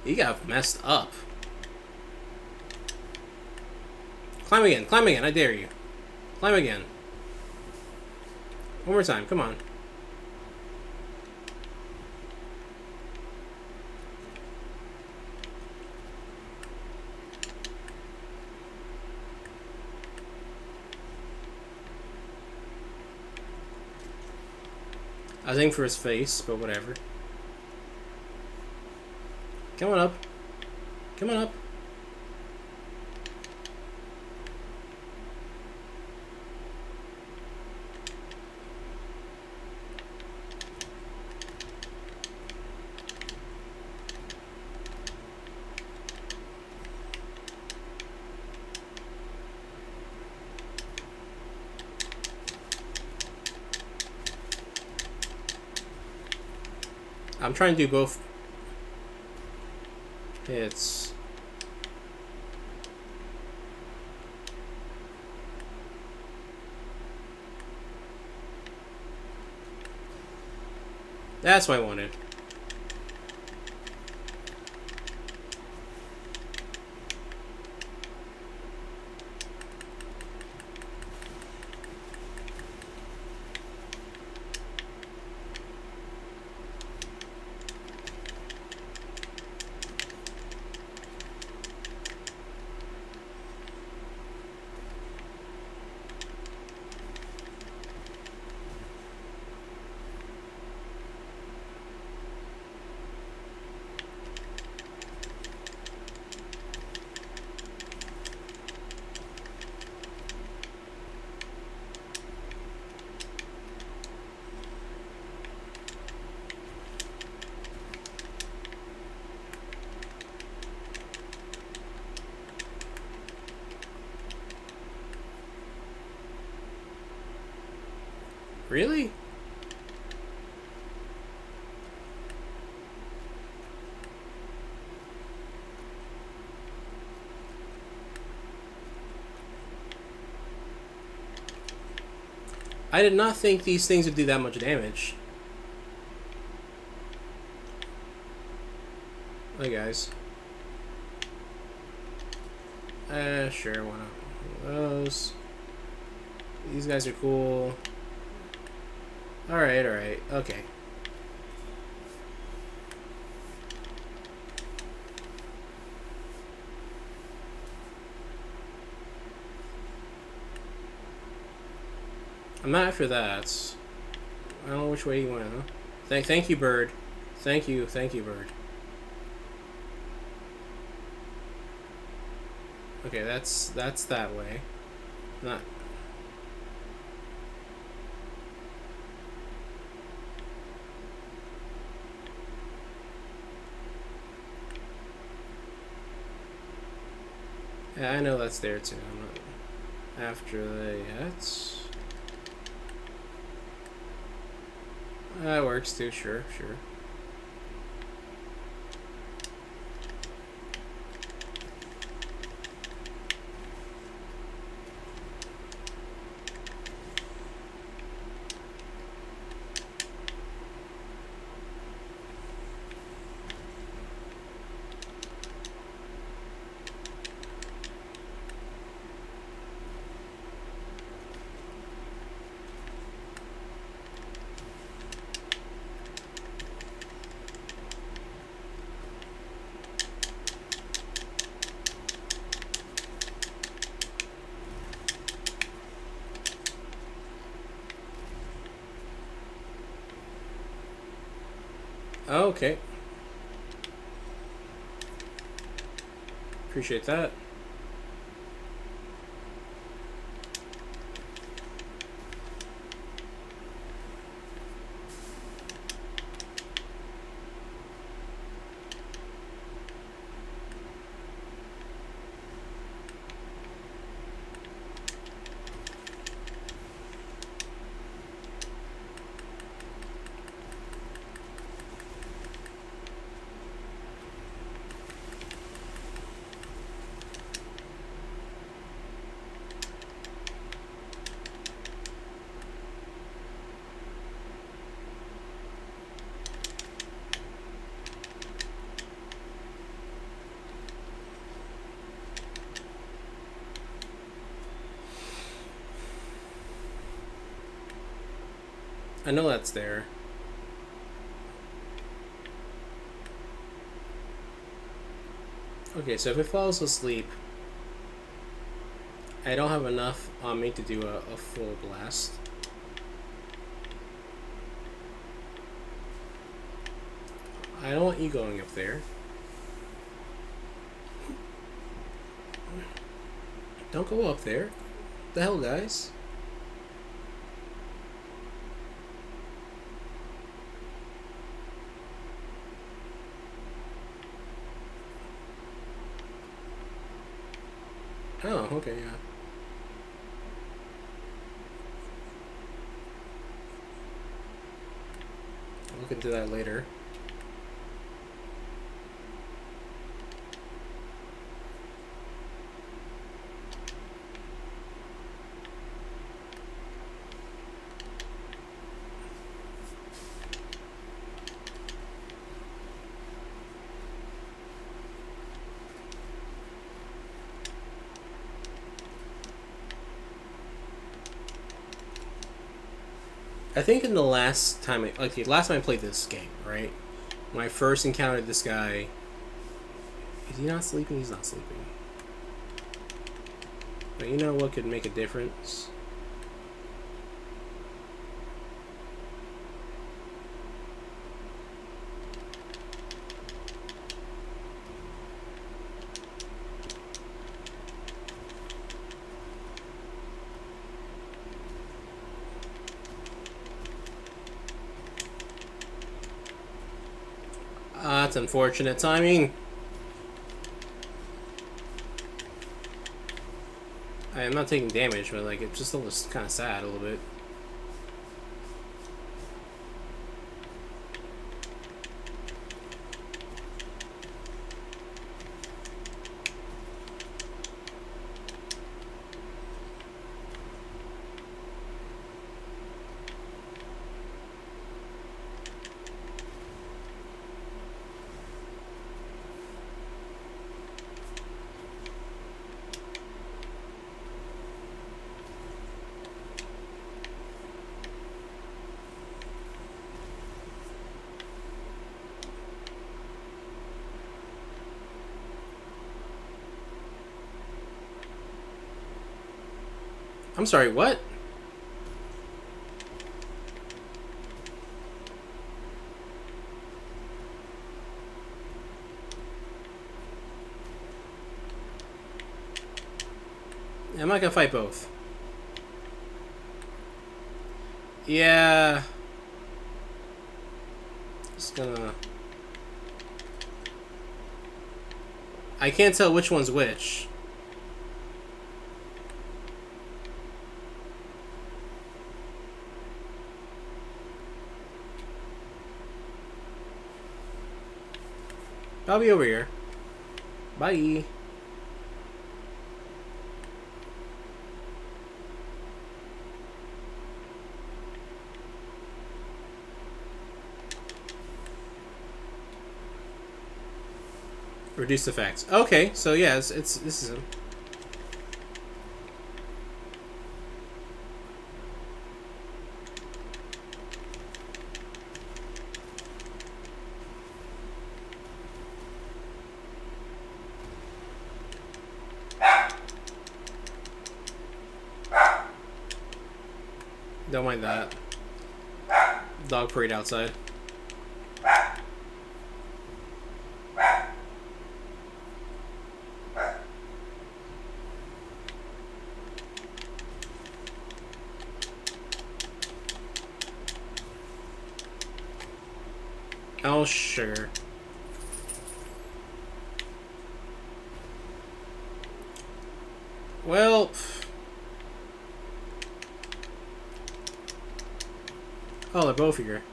Speaker 1: You got messed up. Climb again, I dare you. Climb again. One more time, come on. I was aiming for his face, but whatever. Come on up. Come on up. I'm trying to do both hits. That's what I wanted. Really? I did not think these things would do that much damage. Hey guys. Sure, why not? Those. These guys are cool. Alright, okay. I'm not after that. I don't know which way you want to. Thank you, bird. Thank you, bird. Okay, that's that way. Not. Yeah, I know that's there too. I'm not after that yet. That works too. Sure. Okay. Appreciate that. I know that's there. Okay, so if it falls asleep, I don't have enough on me to do a full blast. I don't want you going up there. Don't go up there. What the hell, guys? Oh, okay, yeah. I'll look into that later. I think in the last time, the last time I played this game, right? When I first encountered this guy, is he not sleeping? He's not sleeping. But you know what could make a difference? That's unfortunate timing. I'm not taking damage, but like it just looks kind of sad a little bit. I'm sorry, what? I'm not gonna fight both. Yeah. Just gonna... I can't tell which one's which. I'll be over here. Bye. Reduce effects. Okay, so yeah, this is him. Don't mind that. Dog parade outside. Oh, sure. Well... Oh, they're both here.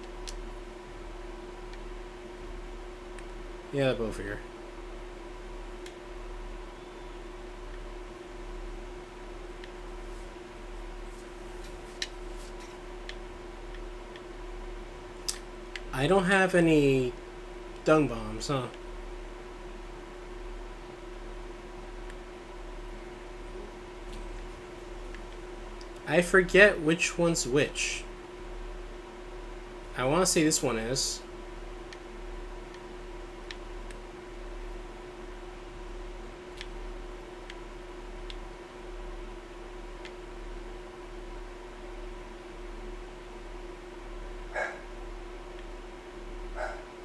Speaker 1: Yeah, they're both here. I don't have any dung bombs, huh? I forget which one's which. I want to say this one is.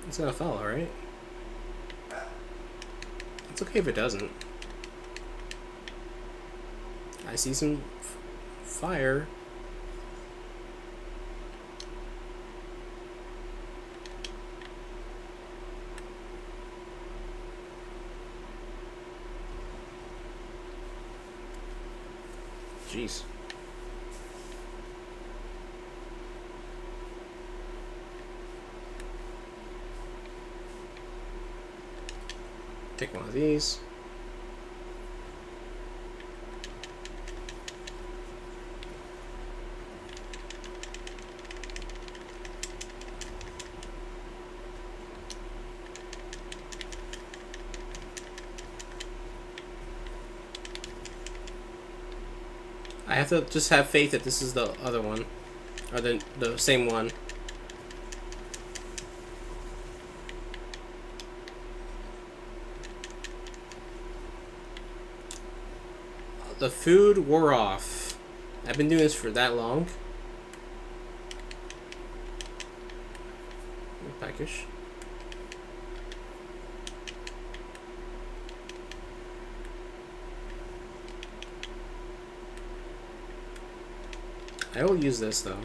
Speaker 1: It's gonna follow, right? It's okay if it doesn't. I see some fire. Jeez. Take one of these. I have to just have faith that this is the other one. Or the same one. The food wore off. I've been doing this for that long. Package. I will use this though.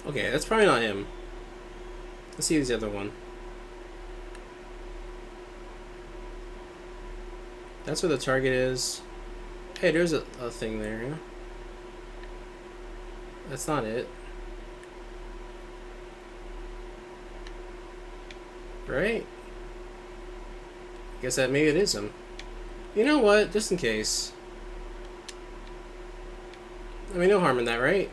Speaker 1: Okay, that's probably not him. Let's see the other one. That's where the target is. Hey, there's a thing there. Yeah? That's not it. Right? Guess that maybe it is him. You know what? Just in case. I mean, no harm in that, right?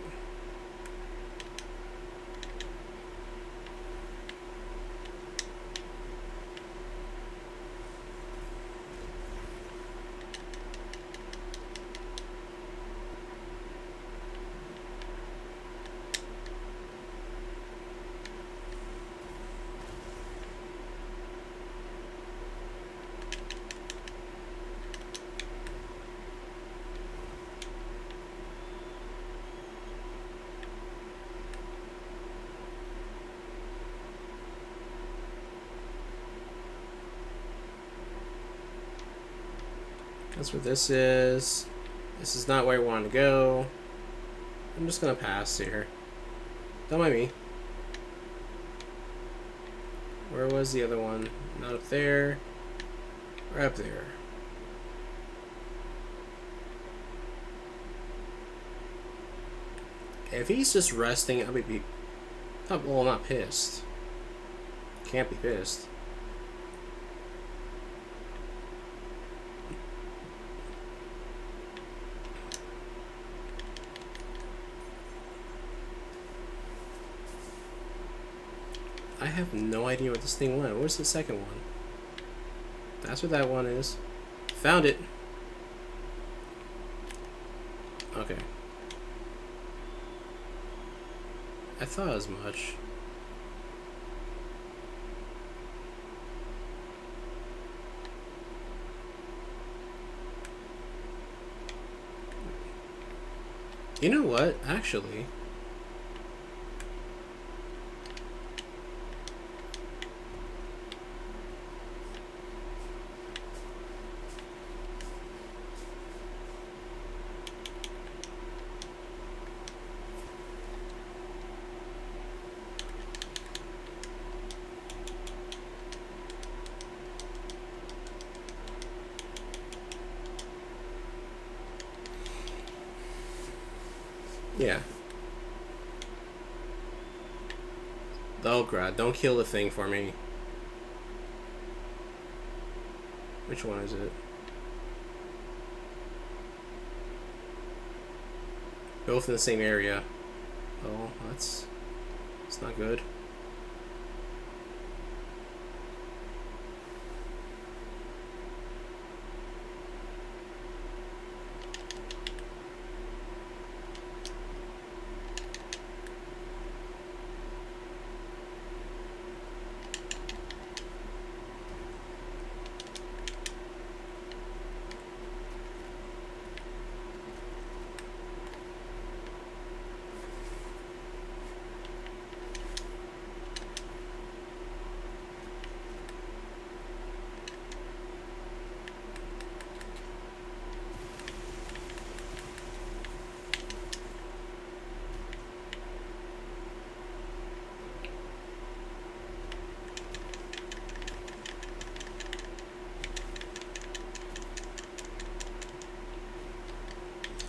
Speaker 1: That's what this is. This is not where I want to go. I'm just gonna pass here. Don't mind me. Where was the other one? Not up there. Or up there. If he's just resting, I'll be... well, not pissed. Can't be pissed. I have no idea what this thing went. Where's the second one? That's what that one is. Found it. Okay. I thought as much. You know what? Actually... yeah. Oh god, don't kill the thing for me. Which one is it? Both in the same area. Oh, that's not good.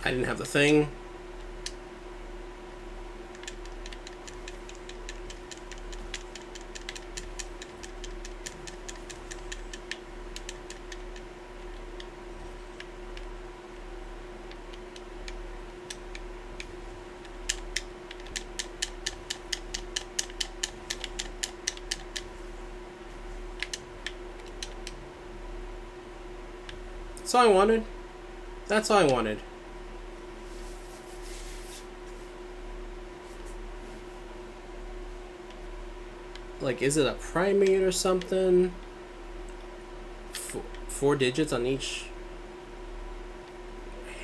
Speaker 1: I didn't have the thing. That's all I wanted. That's all I wanted. Like, is it a primate or something? Four digits on each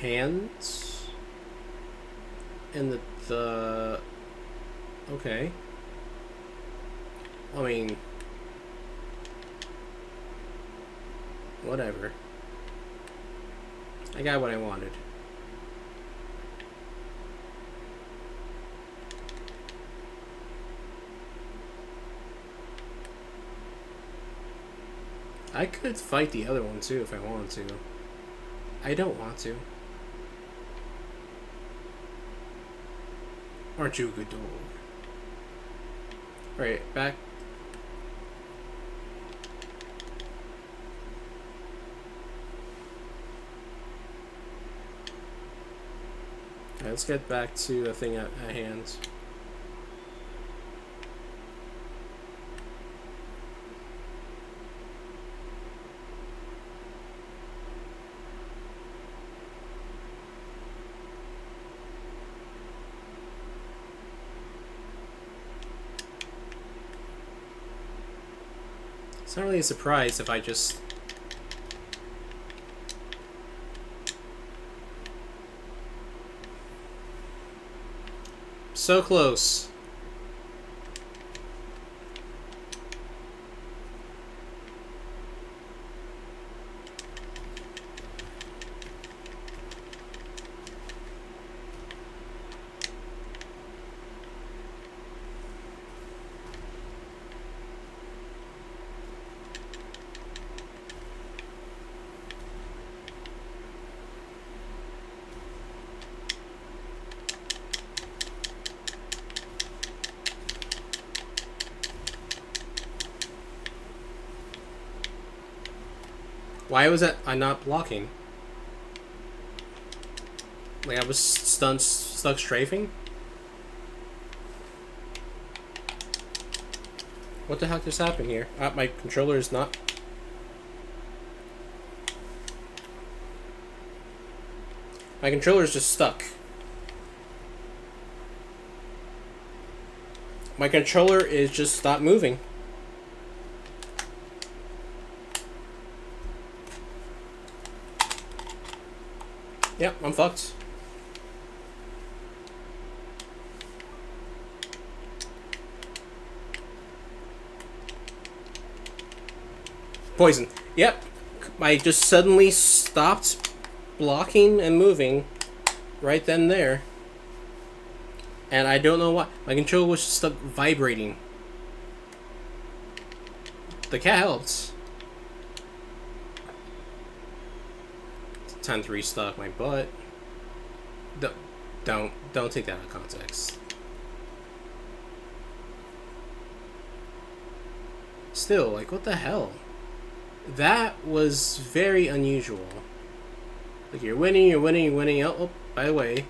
Speaker 1: hand? And the... Okay. I mean... Whatever. I got what I wanted. I could fight the other one too if I wanted to. I don't want to. Aren't you a good dog? Right, back. Alright, let's get back to the thing at hand. It's not really a surprise if I just... So close. Why was that I'm not blocking? Like I was stuck strafing? What the heck just happened here? My controller is not... My controller is just stuck. My controller is just stopped moving. Yep, I'm fucked. Poison. Yep. I just suddenly stopped blocking and moving right then and there. And I don't know why. My controller was just stuck vibrating. The cat helped. Time to restock my butt. Don't take that out of context. Still, like, what the hell? That was very unusual. Like, you're winning. Oh, by the way,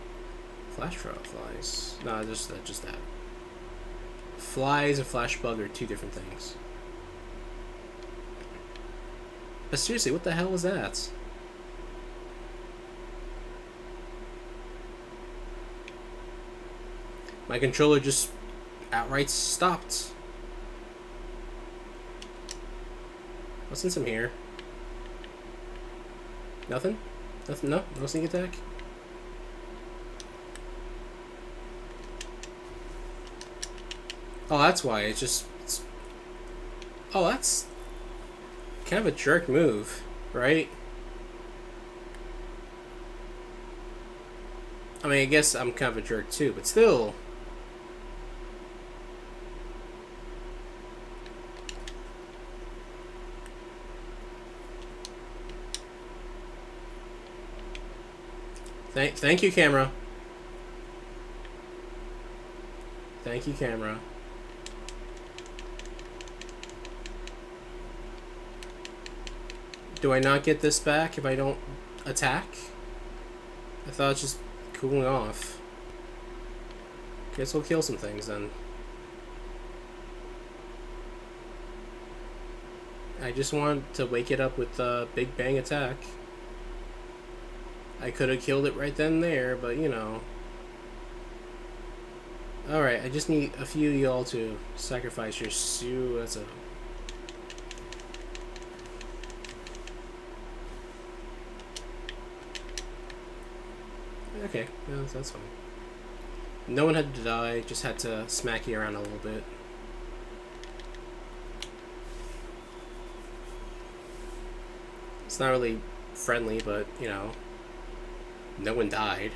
Speaker 1: flash flies. Nah, just that. Flies and flash bug are two different things. But seriously, what the hell was that? My controller just outright stopped. What's in some here? Nothing? Nothing? No? No sneak attack? Oh, that's why. Oh, that's kind of a jerk move, right? I mean, I guess I'm kind of a jerk too, but still... Thank you, camera. Thank you, camera. Do I not get this back if I don't attack? I thought it's just cooling off. Guess we'll kill some things then. I just want to wake it up with a big bang attack. I could have killed it right then and there, but you know. Alright, I just need a few of y'all to sacrifice your Sue as a... Okay, no, that's fine. No one had to die, just had to smack you around a little bit. It's not really friendly, but, you know, no one died.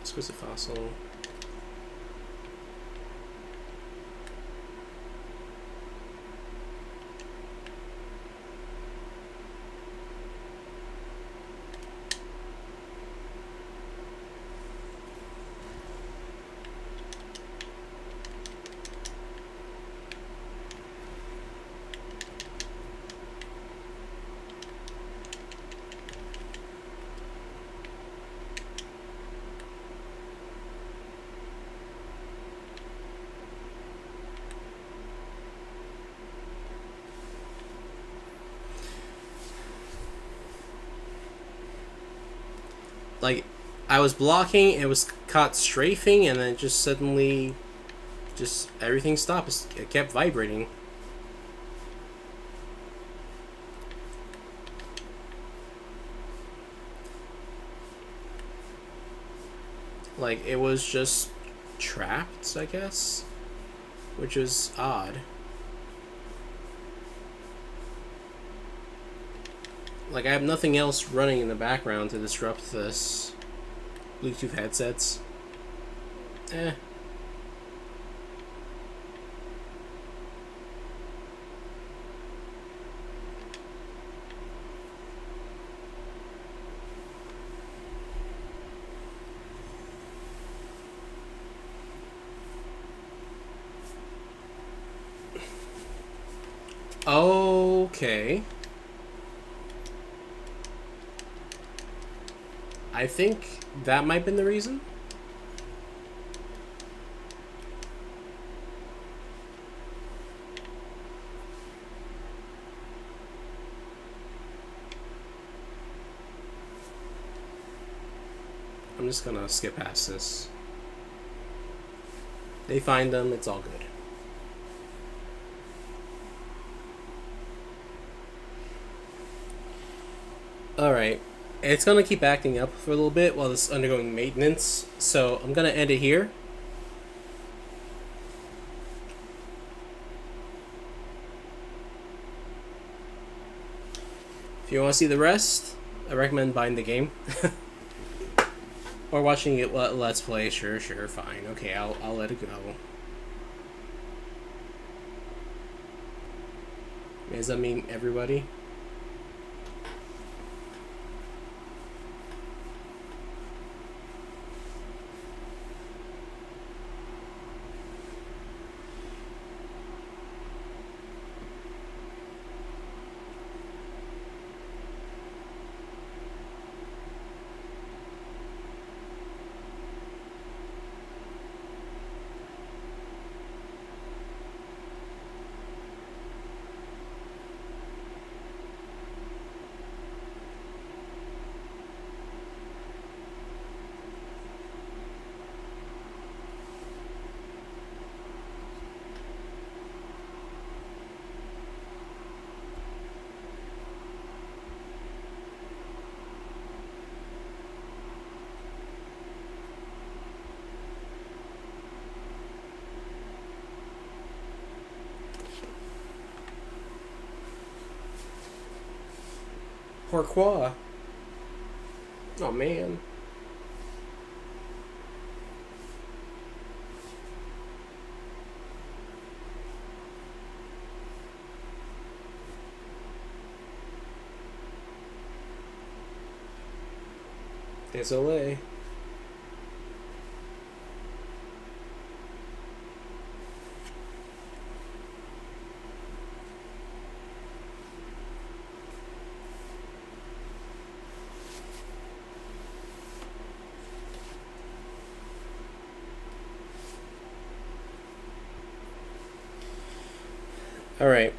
Speaker 1: Exquisite fossil. Like, I was blocking, it was caught strafing, and then just suddenly, just everything stopped. It kept vibrating. Like, it was just trapped, I guess, which was odd. Like, I have nothing else running in the background to disrupt this. Bluetooth headsets. Eh. Okay. I think that might have been the reason. I'm just gonna skip past this. They find them, it's all good. Alright. It's gonna keep acting up for a little bit while it's undergoing maintenance, so I'm gonna end it here. If you want to see the rest, I recommend buying the game. Or watching it let's play. Sure, fine. Okay, I'll let it go. Does that mean everybody? Pourquoi? Oh man. Désolé. Alright,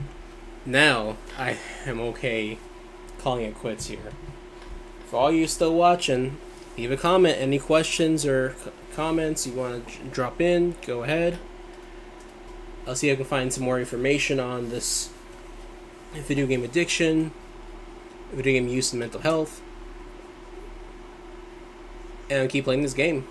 Speaker 1: now I am okay calling it quits here. For all you still watching, leave a comment. Any questions or comments you want to drop in, go ahead. I'll see if I can find some more information on this video game addiction, video game use and mental health, and I'll keep playing this game.